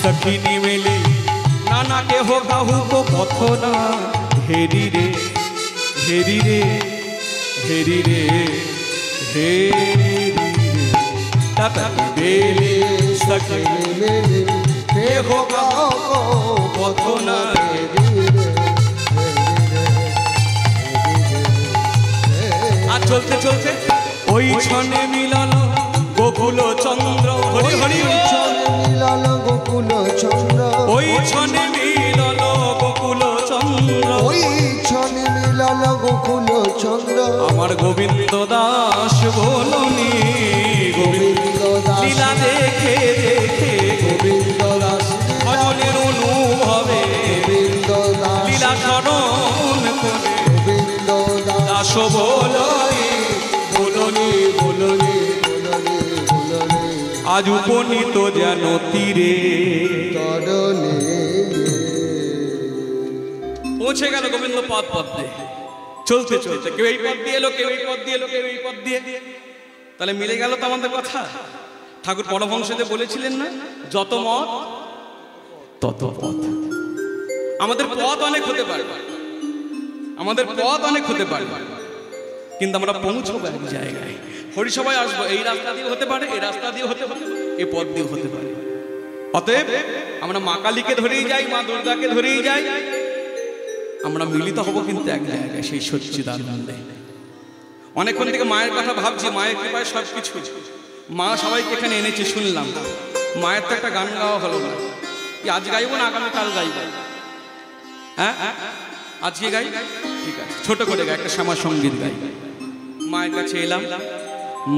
সখিনী মেলি, নানা কে হো কাহু কো পথনা, হেরি রে, হেরি রে, হেরি রে, হেরি রে। তাতাহি বেলি সখিনী মেলে কে হো গাও কো পথনা, আর চলতে চলতে ওই ছনে মিলানো গোকুল চন্দ্র, হরি হরি বল। মিলাল গোকুল চন্দ্র, ওই ছনে মিলানো গোকুল চন্দ্র, ওই ছনে মিলাল গোকুল চন্দ্র, আমার গোবিন্দ দাস বলনি, গোবিন্দ দাস লীলা দেখে দেখে, গোবিন্দ দাস ভজনের অনুভবে গোবিন্দ দাস লীলা স্মরণ করে, গোবিন্দ দাস দাস বলনি, বলনি, বলনে বলনে বলনে আজ উপনীত যেন তীরে। তরণে। পৌঁছে গেল গোবিন্দ পদ পদ্মে। চলতে চলতে কেউ এই পথ দিয়ে এলো, কেউ এই পথ দিয়ে এলো, কেউ এই পথ দিয়ে। তাহলে মিলে গেল তো আমাদের কথা। ঠাকুর পরমহংসতে বলেছিলেন না, যত মত তত পথ। আমাদের পথ অনেক হতে পারে, আমাদের পথ অনেক হতে পারে, কিন্তু আমরা পৌঁছবো এক জায়গায়। হরিসভায় আসবো, এই রাস্তা দিয়ে হতে পারে, এই রাস্তা দিয়ে হতে পারে, এই পথ দিয়ে হতে পারে। অতএব আমরা মা কালীকে ধরেই যাই, মা দুর্গাকে ধরেই যাই, আমরা মিলিত হব কিন্তু এক জায়গায়, সেই সচ্চিদানন্দে। অনেকক্ষণ থেকে মায়ের কথা ভাবছি, মায়ের কৃপায় সব কিছু। মা সবাইকে এখানে এনেছে শুনলাম। মায়ের তো একটা গান গাওয়া হলো না, আজ গাইবো না আগামীকাল গাইব? হ্যাঁ আজকে গাই, ঠিক আছে, ছোট করে গাই, একটা শ্যামা সঙ্গীত গাই। মায়ের কাছে এলাম,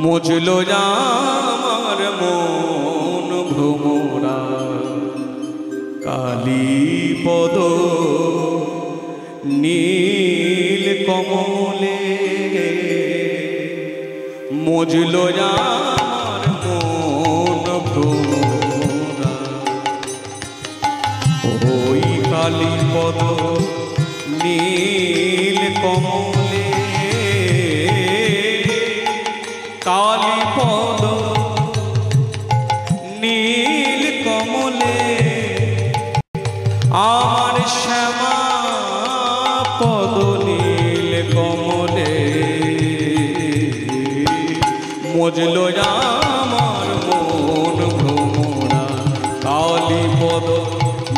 মজলো আমার মন ভ্রমরা কালীপদ নীল কমলে, মজলো আমার মন ভ্রমরা ওই কালীপদ নীল কমলে, কালীপদ নীল কমলে আমার শ্যামা পদ নীল কমলে, মজলো আমার মন ভ্রমরা কালীপদ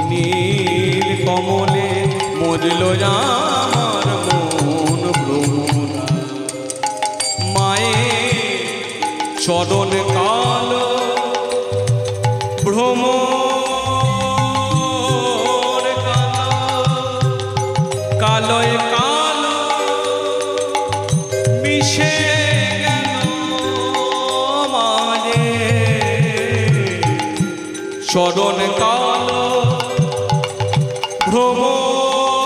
নীল কমলে, মজলো আমার মন ভ্রমরা। মায়ের চরণ কালো ভ্রমর কালো, কালোয় কালো মিশে গেল মাঝে, চরণ কালো ভ্রমর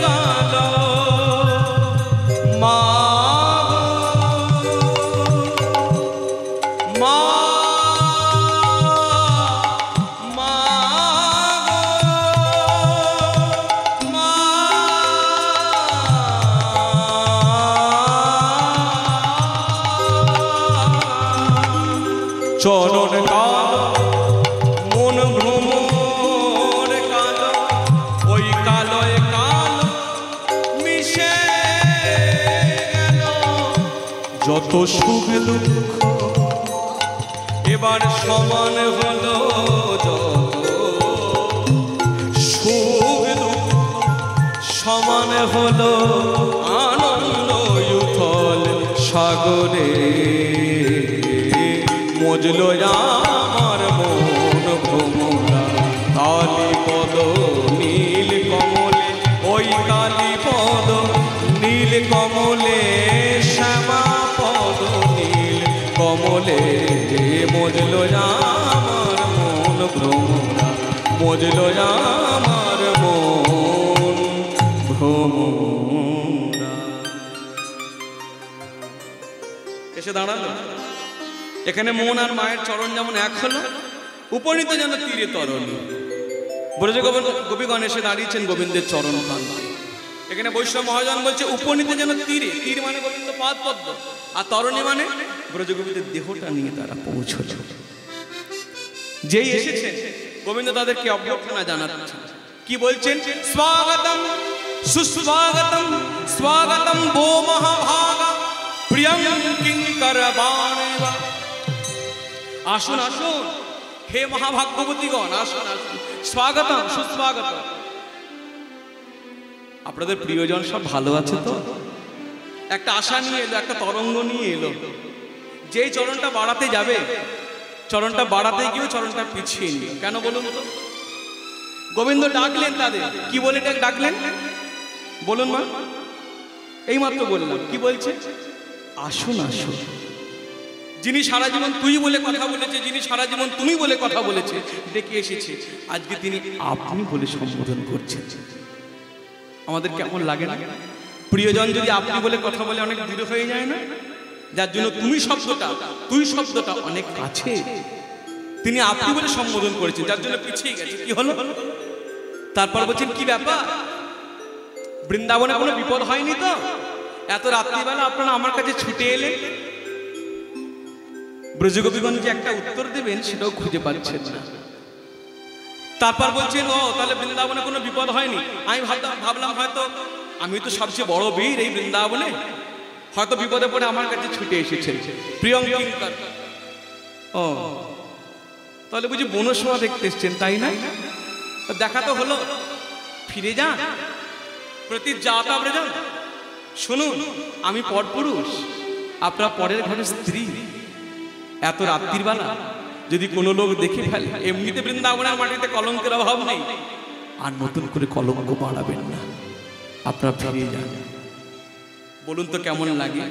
কালো, মা মা মা মা চরণ কালো মন ভ্রমর কালো, ওই কালোয় কালো মিশে গেল, যত সুখ দুঃখ এবার সমান হলো, যত সুখ দুঃখ সমান হলো, আনন্দ উথল সাগরে, মজলো আমার মন ভ্রমরা কালীপদ নীল কমলে, ওই কালীপদ নীল কমলে, শ্যামা পদ নীল কমলে, মজলো আমার মন ভ্রমরা, মজলো আমার মন ভ্রমরা। এসে দাঁড়ালো, এখানে মন আর মায়ের চরণ যেমন এক হলো, উপনীত যেন তীরে তরণী। ব্রজ গোপীগণ এসে দাঁড়িয়েছেন গোবিন্দের চরণ প্রান্তে। এখানে বৈষ্ণব মহাজন বলছে উপনীত যেন তীরে, তীর মানে গোবিন্দ পাদ পদ্ম, আর তরণী মানে ব্রজ গোবিন্দের দেহটা নিয়ে তারা পৌঁছল। যেই এসেছে গোবিন্দ তাদেরকে অভ্যর্থনা জানাচ্ছেন। কি বলছেন? স্বাগতম সুস্বাগতম স্বাগতম ভো মহাভাগা প্রিয়ং কিঙ্কর বাণেবা। আসুন আসুন হে মহাভাগ্যবতীগণ, আসুন আসুন, স্বাগতম সুস্বাগতম। আপনাদের প্রিয়জন সব ভালো আছে তো? একটা আশা নিয়ে এলো, একটা তরঙ্গ নিয়ে এলো। যেই চরণটা বাড়াতে যাবে, চরণটা বাড়াতে গিয়েও চরণটা পিছিয়ে নিল। কেন বলুন তো? গোবিন্দ ডাকলেন তাদের, কি বলে ডাকলেন বলুন মা? এই মাত্র বললাম, কি বলছে? আসুন আসুন। যিনি সারা জীবন তুই বলে কথা বলেছে, যিনি সারা জীবন তুমি বলে কথা বলেছে, ডেকে এসেছে, আজকে তিনি আপনি বলে সম্বোধন করছেন। আমাদের কেমন লাগে না? প্রিয়জন যদি আপনি বলে কথা বলে অনেক দূরে হয়ে যায় না? যার জন্য তুমি শব্দটা, তুই শব্দটা অনেক কাছে, তিনি আপনি বলে সম্বোধন করেছেন, যার জন্য পিছিয়ে গেছে। কি হলো? তারপর বলছেন কি ব্যাপার, বৃন্দাবনে কোনো বিপদ হয়নি তো? এত রাত্রিবেলা আপনারা আমার কাছে ছুটে এলেন। ব্রজগোপীগণ যে একটা উত্তর দেবেন সেটাও খুঁজে পাচ্ছেন না। তারপর বলছেন ও তাহলে বৃন্দাবনে কোনো বিপদ হয়নি। আমি ভাবলাম হয়তো আমি তো সবচেয়ে বড় বীর এই বৃন্দাবনে, হয়তো বিপদে পড়ে আমার কাছে ছুটে এসেছেন প্রিয়ঙ্কিঙ্কর। ও তাহলে বুঝি বনসভা দেখতে এসছেন, তাই না? দেখা তো হলো, ফিরে যান, প্রতিজ্ঞাতা ব্রজন। শুনুন, আমি পরপুরুষ, আপনার পরের ঘরের স্ত্রী। এত রাত্রির বেলা যদি কোনো লোক দেখে ফেলে, এমনিতে বৃন্দাবনের মাটিতে কলঙ্কের অভাব নেই, আর নতুন করে কলঙ্ক বাড়াবেন না, আপনারা ফিরে যান। বলুন তো কেমন লাগে?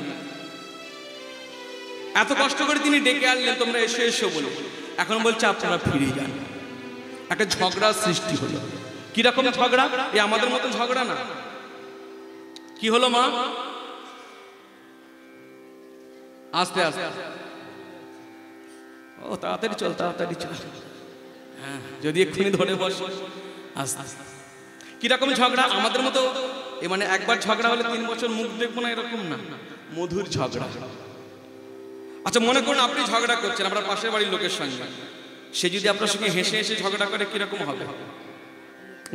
এত কষ্ট করে তিনি ডেকে আনলেন, তোমরা এসে এসো বলে, এখন বলছে আপনারা ফিরে যান। একটা ঝগড়া সৃষ্টি হলো। কিরকম ঝগড়া? এ আমাদের মতো ঝগড়া না। কি হলো মা? আস্তে আস্তে, ও তাড়াতাড়ি চল, তাড়াতাড়ি চল, হ্যাঁ, যদি এক্ষুনি ধরে বস। আস্তে। কিরকম ঝগড়া? আমাদের মতো এ মানে একবার ঝগড়া হলে 3 বছর মুখ দেখবো না, এরকম না, মধুর ঝগড়া। আচ্ছা মনে করুন আপনি ঝগড়া করছেন আপনার পাশের বাড়ির লোকের সঙ্গে, সে যদি আপনার সঙ্গে হেসে হেসে ঝগড়া করে, কিরকম হবে?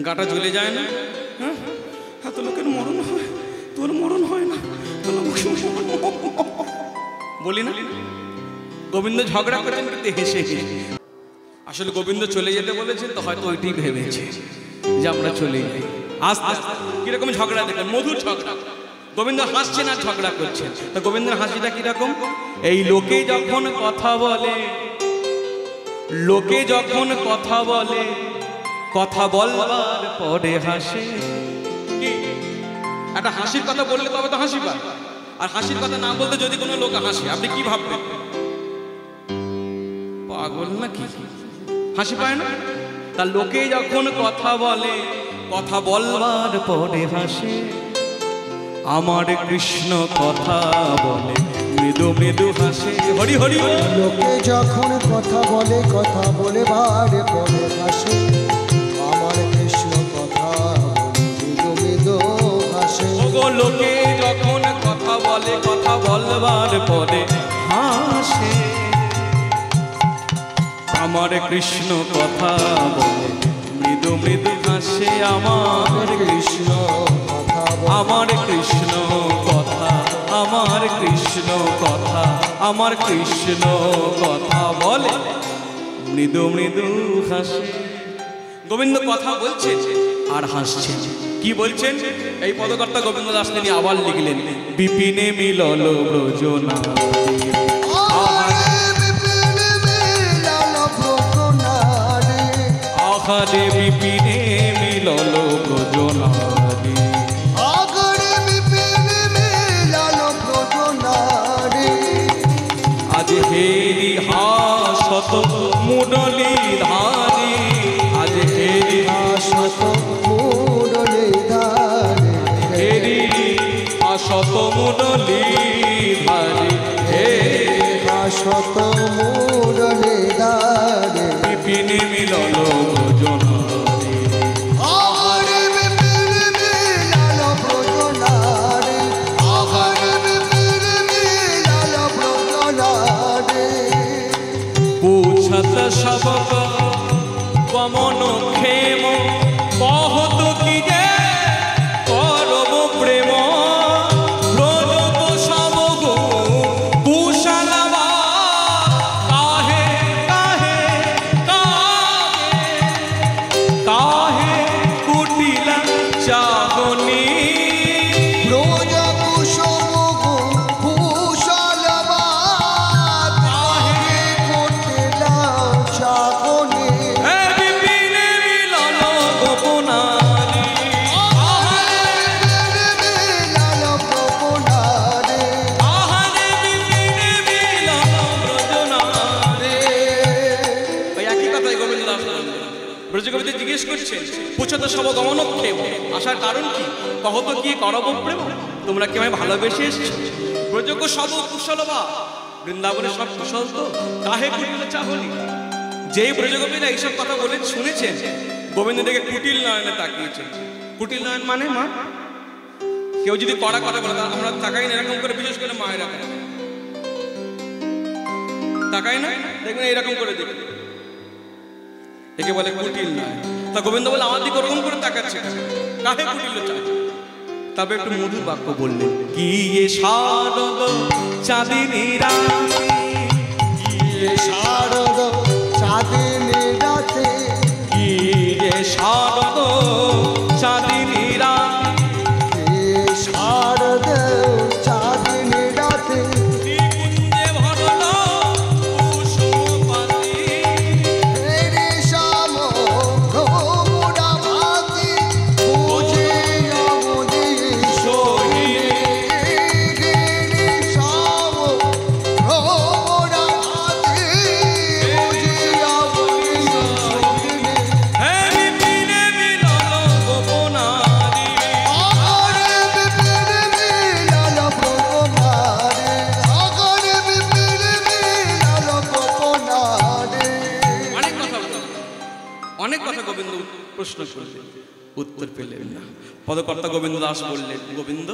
গাটা জ্বলে যায় না? হ্যাঁ, এত লোকের মরণ হয়, তোর মরণ হয় না, বলি না? গোবিন্দ ঝগড়া করেন কিন্তু হেসে হেসে। আসলে গোবিন্দ চলে যেতে বলেছেন তো, হয়তো ওইটাই ভেবেছে যে আমরা চলে যাই। আস্তে আস্তে কিরকম ঝগড়া দেখেন, মধুর ঝগড়া। গোবিন্দ হাসছেন আর ঝগড়া করছেন। তা গোবিন্দের হাসিটা কিরকম? এই লোকে যখন কথা বলে, লোকে যখন কথা বলে, কথা বলবার পরে হাসে। কি একটা হাসির কথা বললে তবে তো হাসি পায়, আর হাসির কথা না বলতে যদি কোনো লোক হাসে, আপনি কি ভাববেন? পাগল নাকি, হাসি পায় না? তা লোকে যখন কথা বলে, কথা বলবার পরে হাসে। আমার কৃষ্ণ কথা বলে, মৃদু মৃদু হাসে। হরি হরি। লোকে যখন কথা বলে, কথা বলে বারে পরে হাসে। আমার কৃষ্ণ কথা বলে, মৃদু মৃদু হাসে। ওগো লোকে যখন কথা বলে, কথা বলবার পরে হাসে। আমার কৃষ্ণ কথা বলে, মৃদু মৃদু হাসে। আমার কৃষ্ণ কথা, আমার কৃষ্ণ কথা, আমার কৃষ্ণ কথা, আমার কৃষ্ণ কথা বলে, মৃদু মৃদু হাসে। গোবিন্দ কথা বলছেন আর হাসছেন। কি বলছেন? এই পদকর্তা গোবিন্দ দাস তিনি আবার লিখলেন, বিপিনে মিলল ব্রজনাদি। আহারে বিপিনে মিলল ব্রজনাদি। আজ হেরি হাসত মুরলী ধারি, আজ হেরি হাসত মুরলী ধারি, হেরি হাসত মুরলী ধারি, হে হাসত মুরলী ধারি। বিপিনে মিলল ব্রজনাদি। আহারে বিপিনে মিলল ব্রজনাদি, আহারে বিপিনে মিলল ব্রজনাদি। পুছত সবক কমন ক্ষেম, কহত কি যে করব প্রেম। ব্রজক সবক কুশলবা, কাহে কাহে কাহে, কাহে কুটিলা চাহনি। ব্রজ কুসুম ভূষলবাদ, কাহে কুটিলা চাহনি। বিপিনে মিলল গোপনাদি। আহারে বিপিনে মিলল ব্রজনাদি। আহারে বিপিনে মিলল ব্রজনাদি। ওই একই কথাই গোবিন্দ দাস বললেন। ব্রজকবিতে জিজ্ঞেস করছেন, পুছত সব গমনক্ষেম, আসার কারণ কি? কহত কি করব প্রেম। তোমরা কি আমায় ভালোবেসে এসেছো? ব্রজক সব কুশলবা, বৃন্দাবনের সব কুশল তো, কাহে কুটিল চাহনি। যেই ব্রজকবিরা এইসব কথা বলে শুনেছেন, গোবিন্দ দেখে কুটিল নয়নে তাকিয়েছেন। কুটিল নয়ন মানে মা, কেউ যদি কড়া কথা বলে, আমরা তাকাই না এরকম করে, বিশেষ করে মায়েরা তাকাই না, দেখবেন এরকম করে দেখবে, একে বলে কুটিল নয়ন। তা গোবিন্দ বলে আমার দিকে ওরকম করে তাকাচ্ছে, কাহে কুটিল চায়। তবে একটু মধুর বাক্য বললেন, কি এ শারদ চাঁদিনী রাতে, শারদ চাঁদিনী রাতে, কি এ কে শারদ চাঁদিনী রাতে, কে শারদ চাঁদিনী রাতে, কুঞ্জে ভরল কুসুম পাতি, রে শ্যাম ভ্রমরা ভাতি, বুঝিয়া বুঝি সোহিনী, রে শ্যাম ভ্রমরা ভাতি, বুঝিয়া বুঝি সোহিনী। হে বিপিনে মিলল গোপনারি, আগরে বিপিনে মিলল গোপনারি, আগরে বিপিনে মিলল গোপনারি। অনেক কথা বললেন, অনেক কথা গোবিন্দ প্রশ্ন করলেন, উত্তর পেলেন না। পদকর্তা গোবিন্দ দাস বললেন, গোবিন্দ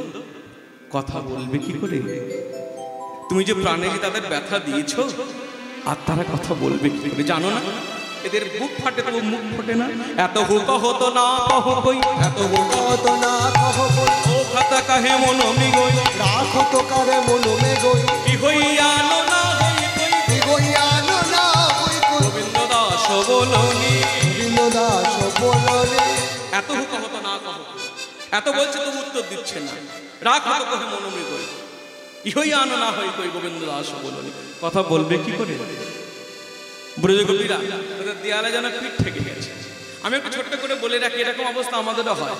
কথা বলবে কি করে? তুমি যে প্রাণে তাদের ব্যথা দিয়েছো, আর তারা কথা বলবে কি করে জানো না? এদের বুক ফাটে তো মুখ ফোটে না। এত হুক হতো না কহ কই, এত হুক কত না কহ বই, ও খাতা কাহে মন মিগই, রাখো তো কারে মনুমে গই, কি হইয়া আলো না হই কই, বিগইয়ানো না হই কই, গোবিন্দ দাস বলনি। গোবিন্দ দাস বলরে। এত হুক হতো না কহ কই, এত বলছে তো উত্তর দিচ্ছে না। রাখ হতো কহে মন মিগই, ইহই আনো না হই কই, গোবিন্দ দাস বলনি। কথা বলবে কি করে? ব্রজগোপীরা তাদের দেয়ালে যেন পিঠ থেকে গেছে। আমি একটু ছোট্ট করে বলে রাখি, এরকম অবস্থা আমাদেরও হয়।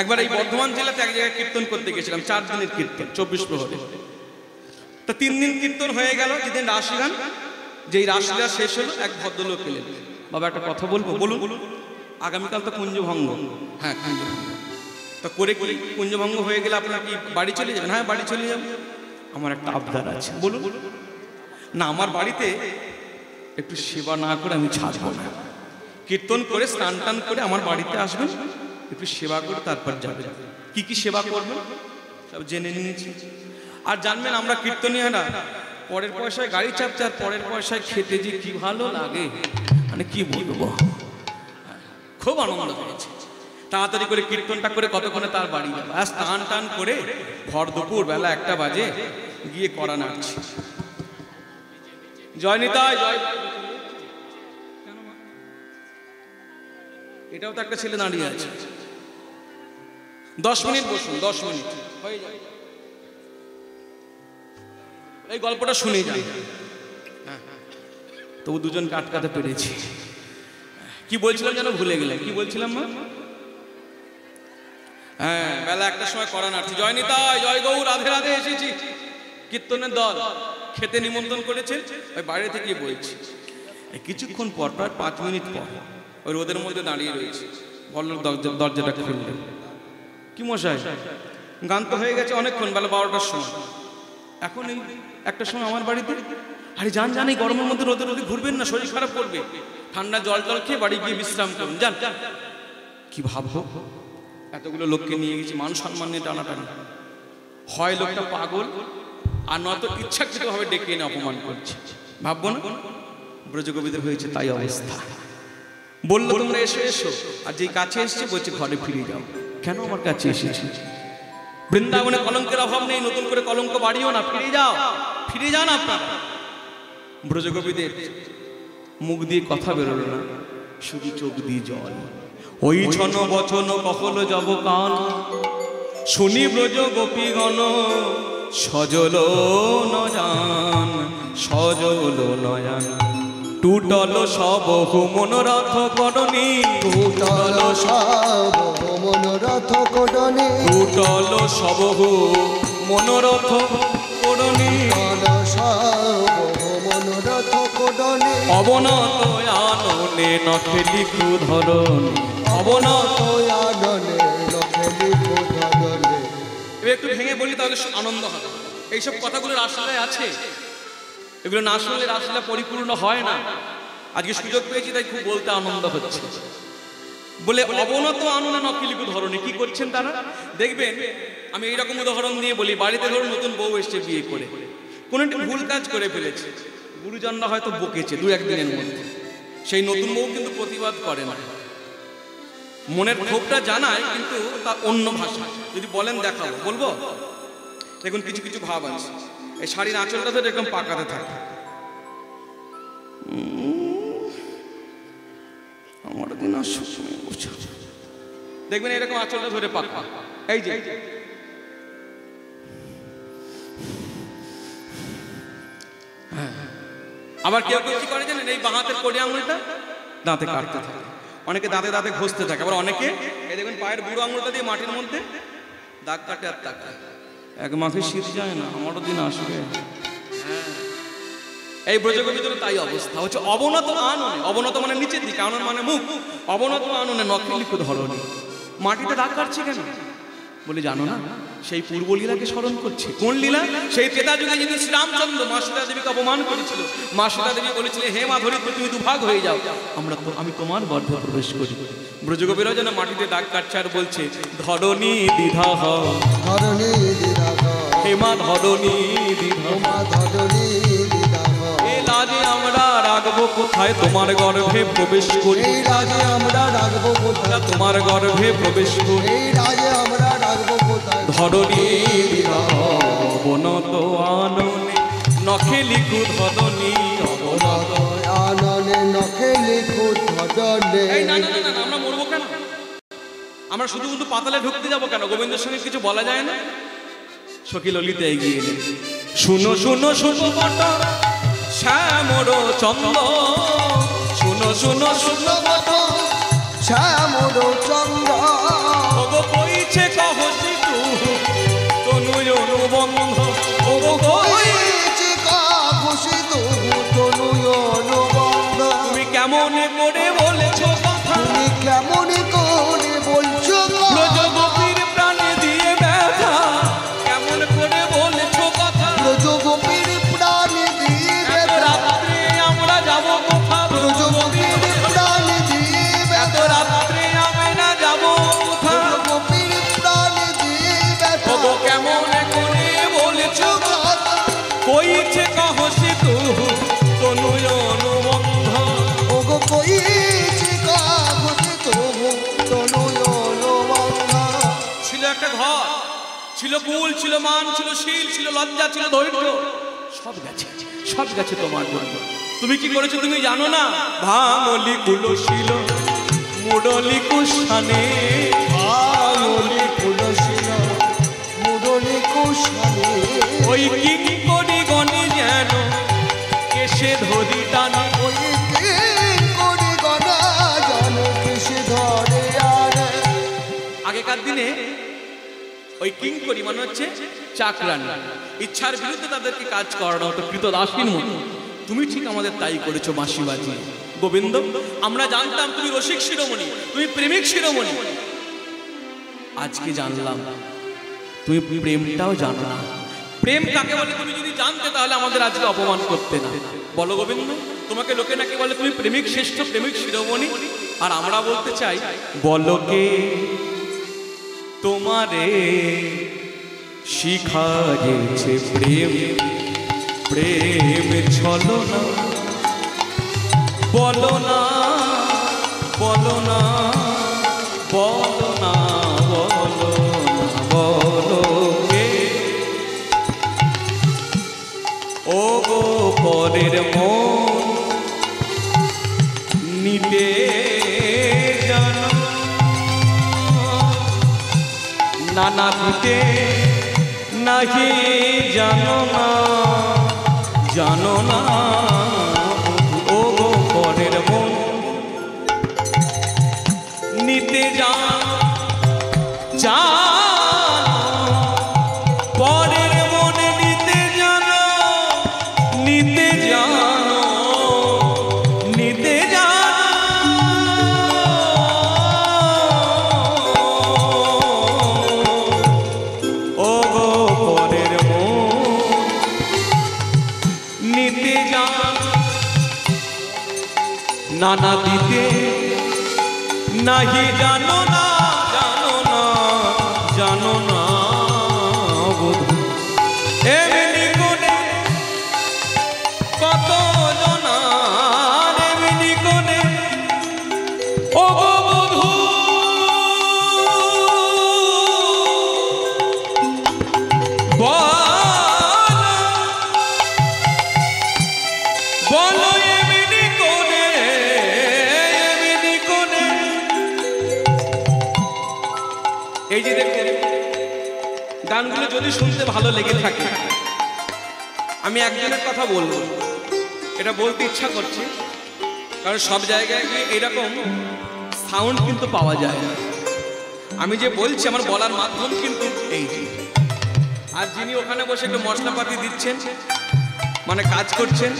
একবার এই বর্ধমান জেলাতে এক জায়গায় কীর্তন করতে গেছিলাম, 4 দিনের কীর্তন, 24 প্রহরে। তো 3 দিন কীর্তন হয়ে গেল। যেদিন রাসগান, যেই রাসলীলা শেষ হলো, এক ভদ্রলোক এলেন। বাবা একটা কথা বলবো, বলুন। আগামীকাল তো কুঞ্জভঙ্গ। হ্যাঁ, কুঞ্জভঙ্গ তো করে কি কুঞ্জভঙ্গ হয়ে গেলে আপনার কি বাড়ি চলে যাবেন? হ্যাঁ, বাড়ি চলে যাবেন। আমার একটা আবদার আছে। বলুন। না, আমার বাড়িতে একটু সেবা না করে আমি ছাড়বো না। কীর্তন করে স্নান টান করে আমার বাড়িতে আসবেন, একটু সেবা করে তারপর যাবেন। কি কি সেবা করবেন সব জেনে নিয়েছি। আর জানবেন, আমরা কীর্তনীয়রা পরের পয়সায় গাড়ি চাপতে আর পরের পয়সায় খেতে যে কি ভালো লাগে, মানে কি বলবো, খুব আনন্দ হয়েছে। তাড়াতাড়ি করে কীর্তনটা করে কতক্ষণে তার বাড়ি যাবো। আর স্নান টান করে ভর দুপুর বেলা 1টা বাজে গিয়ে করা নাড়ছি। জয় নিতাই, জয়। এটাও তো একটা ছেলে দাঁড়িয়ে আছে। 10 মিনিট বসুন, 10 মিনিট হয়ে যায়। এই গল্পটা শুনে যান। তবু দুজনকে আটকাতে পেরেছি। কি বলছিলাম যেন ভুলে গেলাম। কি বলছিলাম মা? হ্যাঁ, বেলা 1টার সময় করা নাড়ছি। জয় নিতাই, জয় গৌর, রাধে রাধে। এসেছি কীর্তনের দল, খেতে নিমন্ত্রণ করেছে। ওই বাইরে থেকে বলছি। কিছুক্ষণ পর, প্রায় 5 মিনিট পর, ওই রোদের মধ্যে দাঁড়িয়ে রয়েছে। বলল দরজাটা খুললেন। কি মশাই, গান তো হয়ে গেছে অনেকক্ষণ, বেলা 12টার সময়। এখন এই 1টার সময় আমার বাড়িতে? আরে যান যান, এই গরমের মধ্যে রোদে রোদে ঘুরবেন না, শরীর খারাপ করবে। ঠান্ডা জল টল খেয়ে বাড়ি গিয়ে বিশ্রাম করুন, যান। কি ভাববো, এতগুলো লোককে নিয়ে গেছি, মান সম্মান নিয়ে টানাটানি। হয় লোকটা পাগল, আর নয়তো ইচ্ছাকৃতভাবে ডেকে এনে অপমান করছে। ভাববো না ব্রজগোপীদের হয়েছে তাই অবস্থা। বললো তোমরা এসো এসো, আর যেই কাছে এসছে বলছে ঘরে ফিরে যাও। কেন আমার কাছে এসেছি? বৃন্দাবনে কলঙ্কের অভাব নেই, নতুন করে কলঙ্ক বাড়িও না, ফিরে যাও, ফিরে যান আপনারা। ব্রজগোপীদের মুখ দিয়ে কথা বেরোলো না, শুধু চোখ দিয়ে জল। ওই ছন বচন কখল যাব কান, শুনি ব্রজ গোপীগণ সজল নয়ান, সজল নয়ান। টুটল সব মনোরথ করণী, টুটল সব মনোরথ করণী, টুটল সব মনোরথ করণী। টুটল সব মনোরথ করণী, অবনত আননে নখে লিখু ধরণ, অবনত। আননে নখে লিখু ধরণী। এবার একটু ভেঙে বলি তাহলে আনন্দ হবে। এইসব কথাগুলো রাসলীলায় আছে, এগুলো না শুনলে রাসলীলা পরিপূর্ণ হয় না। আজকে সুযোগ পেয়েছি তাই খুব বলতে আনন্দ হচ্ছে। বলে অবনত আননে নখে লিখু ধরণী, কি করছেন তারা দেখবেন। আমি এইরকম উদাহরণ দিয়ে বলি, বাড়িতে ধরুন নতুন বউ এসছে বিয়ে করে, কোনো একটা ভুল কাজ করে ফেলেছে, গুরুজনরা হয়তো বকেছে 2-1 দিনের মধ্যে। সেই নতুন বউ কিন্তু প্রতিবাদ করে না, মনের ক্ষোভটা জানায়, কিন্তু তা অন্য ভাষা। যদি বলেন দেখাবো, বলবো। দেখুন কিছু কিছু ভাব আছে। এই শাড়ির আঁচলটা তো এরকম পাকাতে থাকে, আমার দিন দেখবেন এরকম আঁচলটা ধরে পাকা, এই যে আবার কেউ কেউ কি করে জানেন, এই বাঁ হাতের কড়ি আঙুলটা দাঁতে কাটতে থাকে, অনেকে দাঁতে দাঁতে ঘষতে থাকে, আবার অনেকে এই দেখবেন পায়ের বুড়ো আঙুলটা দিয়ে মাটির মধ্যে দাগ কাটে আর দাগ কাটে। এক মাসে শীত যায় না, আমারও দিন আসবে। এই ব্রজগোবিন্দের তাই অবস্থা হচ্ছে, অবনত আননে, অবনত মানে নিচের দিকে, আনন মানে মুখ, অবনত আননে নখে লিখুত ধরনি। মাটিতে দাগ কাটছে কেন বলে জানো না? সেই পূর্ব লীলাকে স্মরণ করছে। কোন লীলা? সেই ত্রেতা যুগে যিনি শ্রীরামচন্দ্র মা সীতা দেবীকে অপমান করেছিল। মা সীতা দেবী বলেছিল, হে মা ধরিত্রী তুমি দুভাগ হয়ে যাও, আমি তোমার গর্ভে প্রবেশ করি। ব্রজগোপীরাও যেন মাটিতে দাগ কাটছে আর বলছে, ধরণী দ্বিধা হও, ধরণী দিদা হে মা ধরণী দ্বিধা, মা ধরণী দিদা এ লাজে আমরা রাখবো কোথায় তোমার গর্ভে প্রবেশ করি, এই রাজে আমরা রাখবো কোথায়, তোমার গর্ভে প্রবেশ করি। এই রাজে আমরা রাখবো কোথায়, ধরণী অবনত আননে নখে লিখু ধরণী অবনত। আননে নখে লিখু ধরণে। এই না না না না, আমরা মরবো কেন? আমরা শুধু শুধু পাতালে ঢুকতে যাবো কেন? গোবিন্দের সঙ্গে কিছু বলা যায় না? সখী ললিতা এগিয়ে এলেন, শুনো শুনো শুনো বট শ্যামর চন্দ্র, শুনো শুনো শুনো বট শ্যামর চন্দ্র, ওগো কইছে কহসি তনু অনুবন্ধ, ওগো কইছে খুশি তবু তনু অনুবন্ধ। তুমি কেমন করে বলেছো কথা, তুমি কেমন করে বলছো ব্রজগোপীর প্রাণে দিয়ে ব্যথা, কেমন করে বলেছো কথা, ব্রজগোপীর প্রাণ দিয়ে এত রাত্রে আমরা যাব কোথা, ব্রজগোপীর প্রাণ দিয়ে এত রাত্রে আমরা যাব কোথা, ব্রজগোপীর প্রাণ দিয়ে ব্যথা। ওগো কেমন করে বলেছো কথা, কইছে কহসি তনু অনুবন্ধ। ওগো কইছে খুশি তবু তনু অনুবন্ধ। ছিল একটা ঘর, ছিল কুল, ছিল মান, ছিল শীল, ছিল লজ্জা, ছিল ধৈর্য, সব গেছে, সব গেছে তোমার জন্য। তুমি কি করেছো তুমি জানো না? ভাঙলি কুলশীল মুডলি কুশানে, আঙুলি ফুলশীল মুরলি কুশানে, ওই কি করি গনি যেন কেসে ধরি টানে। ওই তিন কোটি গণা জন কিসে ধরে আনে। আগেকার দিনে ওই কিঙ্করি মানে হচ্ছে চাকরানি, ইচ্ছার বিরুদ্ধে তাদেরকে কাজ করানো হতো কৃতদাসীর মতো। তুমি ঠিক আমাদের তাই করেছো মাসিবাজি। গোবিন্দ, আমরা জানতাম তুমি রসিক শিরোমণি, তুমি প্রেমিক শিরোমণি, আজকে জানলাম তুমি প্রেমটাও জানো না। প্রেম কাকে বলে তুমি যদি জানতে তাহলে আমাদের আজকে অপমান করতে না। বলো গোবিন্দ, তোমাকে লোকে নাকি বলে তুমি প্রেমিক শ্রেষ্ঠ, প্রেমিক শিরোমণি, আর আমরা বলতে চাই বলো কে তোমারে শিখাইছে প্রেম, প্রেম ছলো না, বলো না বলো না বলো না বলো না, বলো কে ও গো পরের মন নিতে জানো, নানা দিতে নাহি জানো না, জানো না ও গো পরের মন নিতে জানো, জানো পরের মন নিতে জানো, নিতে জানো, নিতে ও গো পরের মন নিতে যান, নানা দিতে নাহি জানো না, জানো না, জানো না বধূ এমনি কোনে কত জনার, এমনি কোনে ও গো বধূ বলো এমনি কোনে, এমনি কোনে এই যে দেখুন, গানগুলো যদি শুনতে ভালো লেগে থাকে, আমি একজনের কথা বলবো, এটা বলতে ইচ্ছা করছে, কারণ সব জায়গায় গিয়ে এরকম সাউন্ড কিন্তু পাওয়া যায় না। আমি যে বলছি আমার বলার মাধ্যম কিন্তু এই যে, আর যিনি ওখানে বসে একটু মশলাপাতি দিচ্ছেন, মানে কাজ করছেন,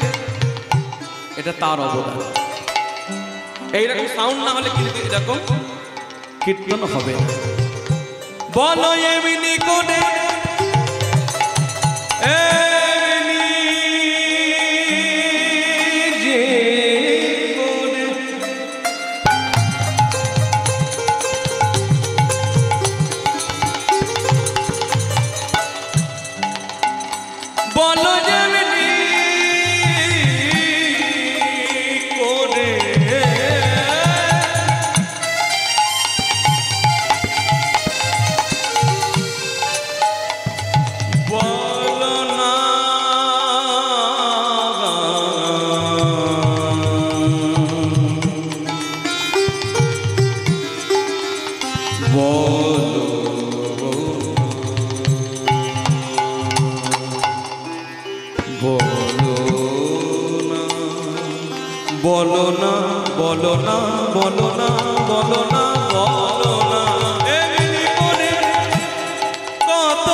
এটা তার অবদান। এইরকম সাউন্ড না হলে কিন্তু এরকম কীর্তন হবে না। বলো এমনি করে বলো না, বলো না, বলো না, বলো না, বলো না, এমনি করে কত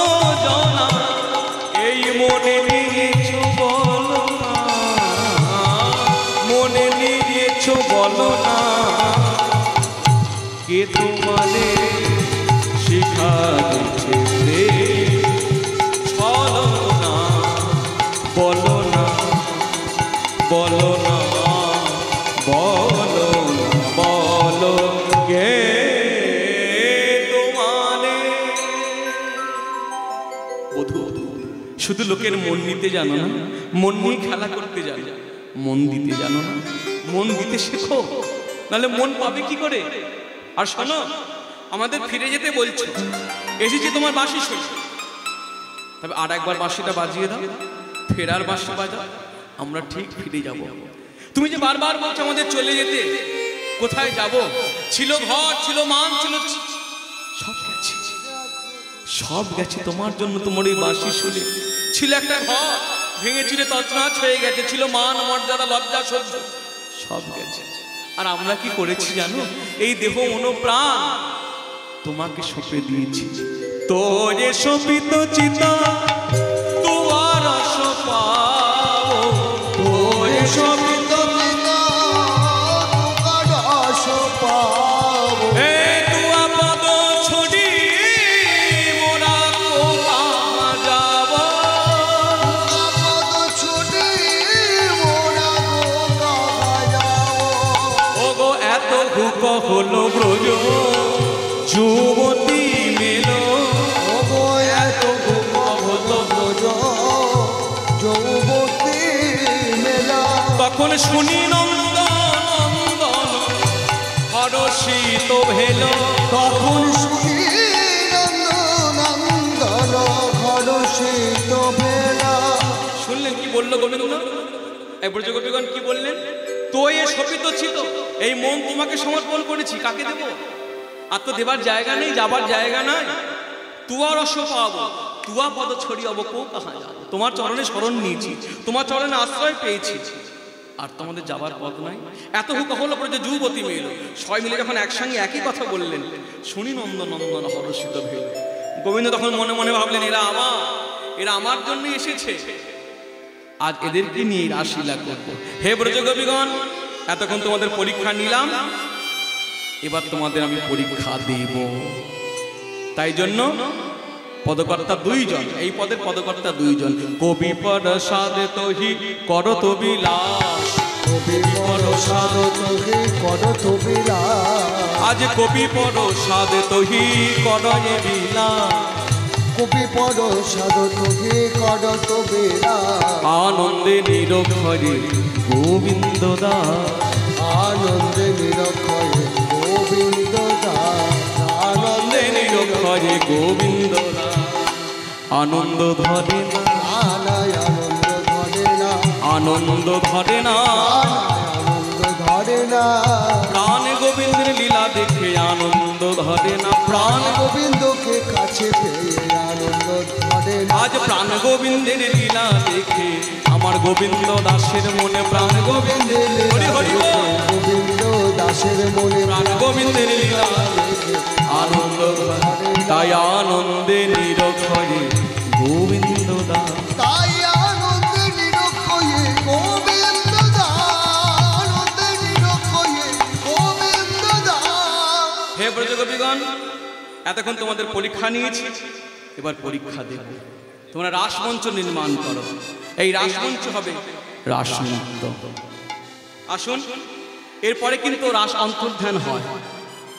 জনা এই মনে নিয়েছো, বলো না, মনে নিয়েছো, বলো না, কে তোমারে শিখাচ্ছে, বলো না, বলো না, বলো না, বলো, বলো কে তোমারে। বধূ, শুধু লোকের মন নিতে জানো না, মন নিয়ে খেলা করতে জানো, মন দিতে জানো না, মন দিতে শেখো, নাহলে মন পাবে কি করে। আর শোনো, আমাদের ফিরে যেতে বলছো, এসেছি তোমার বাঁশি শুনে, তবে আর একবার বাঁশিটা বাজিয়ে দাও, ফেরার বাঁশি বাজাও, আমরা ঠিক ফিরে যাব। তুমি যে বারবার বলছো আমাদের চলে যেতে, কোথায় যাব? ছিল ঘর, ছিল মান, ছিল সব গেছে, সব গেছে তোমার জন্য। তোমার এই বাঁশি শুনে ছিল একটা ঘর, ভেঙে চুরে তছনছ হয়ে গেছে, ছিল মান, মর্যাদা, লজ্জা, সহ্য, সব গেছে। আর আমরা কি করেছি জানো? এই দেহ অনুপ্রাণ তোমাকে সঁপে দিয়েছি। তোরে সপিত চিতা তোমার রস পাও, তোরে সপিত চিতা তোমার রস পাও, এ তুয়া পদ ছড়ি মোরা কোথা যাব, পদ ছড়ি মোরা কোথা যাব। ওগো এত হুক হলো ব্রজ যুবতী মেলো, ওগো এত হুক হলো ব্রজ যুবতী মেলা। তখন শুনি নন্দন নন্দন হরষিত ভেল, তখন শুনি নন্দন নন্দন হরষিত ভেলা। শুনলেন কি বললো গোবিন্দ? এই ব্রজগোপীগণ কি বললেন? তো এ শপিত ছিল, এই মন তোমাকে সমর্পণ করেছি, কাকে দেব? আর তো দেবার জায়গা নেই, যাবার জায়গা নাই। তুয়া রস পাবো, তুয়া পদ ছড়িয়াবো কো কাহা যাবো। তোমার চরণে শরণ নিয়েছি, তোমার চরণে আশ্রয় পেয়েছি, আর তোমাদের যাবার পথ নাই। এত হুক হলো পরে যে যুবতী মেলো, সবাই মিলে যখন একসঙ্গে একই কথা বললেন, শুনি নন্দন নন্দন হরষিত ভেল। গোবিন্দ তখন মনে মনে ভাবলেন, এরা আমার জন্যই এসেছে, আজ এদেরকে নিয়ে রাসলীলা করবো। হে ব্রজগোপীগণ, এতক্ষণ তোমাদের পরীক্ষা নিলাম, এবার তোমাদের আমি পরীক্ষা দেব। তাই জন্য পদকর্তা দুইজন, এই পদের পদকর্তা দুইজন। কবি প্রসাদ তোহি করত বিলাস, কবি প্রসাদ তোহি করত বিলাস, আজ কবি প্রসাদ তোহি করয়ে বিলাস, কবি প্রসাদ তোহি করত বিলাস। আনন্দে নিরক্ষরে গোবিন্দ দাস, আনন্দে নিরক্ষরে গোবিন্দ দাস, আনন্দে নিরক্ষরে গোবিন্দ দাস। আনন্দ ধরে না, আনন্দ ধরে না, আনন্দ ধরে না, আনন্দ ধরে না। প্রাণ গোবিন্দের লীলা দেখে আনন্দ ধরে না, প্রাণ গোবিন্দ গোবিন্দের লীলা দেখে আমার গোবিন্দ দাসের মনে প্রাণ গোবিন্দের হরি হরি বল। গোবিন্দ দাসের মনে প্রাণ গোবিন্দের লীলা দেখে আনন্দ তাই আনন্দে নিরক্ষয়ে গোবিন্দ দাস। তাই আনন্দে নিরক্ষয়ে গোবিন্দ দাস, আনন্দে নিরক্ষয়ে গোবিন্দ দাস। হে ব্রজগোপীগণ, এতক্ষণ তোমাদের পরীক্ষা নিয়েছি, এবার পরীক্ষা দেব। তোমরা রাসমঞ্চ নির্মাণ করো। এই রাসমঞ্চ হবে রাসনৃত্য। আসুন, এরপরে কিন্তু রাস অন্তর্ধান হয়,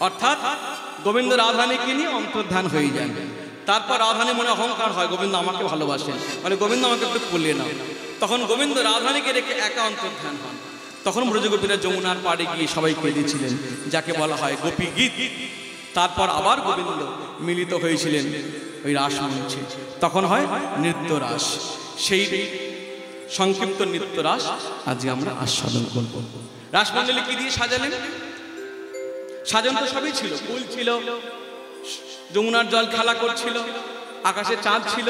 অর্থাৎ গোবিন্দ রাধানীকে নিয়ে অন্তর্ধান হয়ে যায়। তারপর রাধানী মনে অহংকার হয়, গোবিন্দ আমাকে ভালোবাসেন, মানে গোবিন্দ আমাকে একটু কোলে নাও। তখন গোবিন্দ রাধানীকে রেখে একা অন্তর্ধান হন। তখন ব্রজগোপীরা যমুনার পাড়ে গিয়ে সবাই কেঁদেছিলেন, যাকে বলা হয় গোপী গীত। তারপর আবার গোবিন্দ মিলিত হয়েছিলেন ওই রাসমঞ্চে, তখন হয় নৃত্য রাস। সেই সংক্ষিপ্ত নৃত্য রাস আজকে আমরা আস্বাদন করব। রাসমণ্ডলী কি দিয়ে সাজালেন? সাজান তো সবই ছিল, ফুল ছিল, যমুনার জল খেলা করছিল, আকাশে চাঁদ ছিল,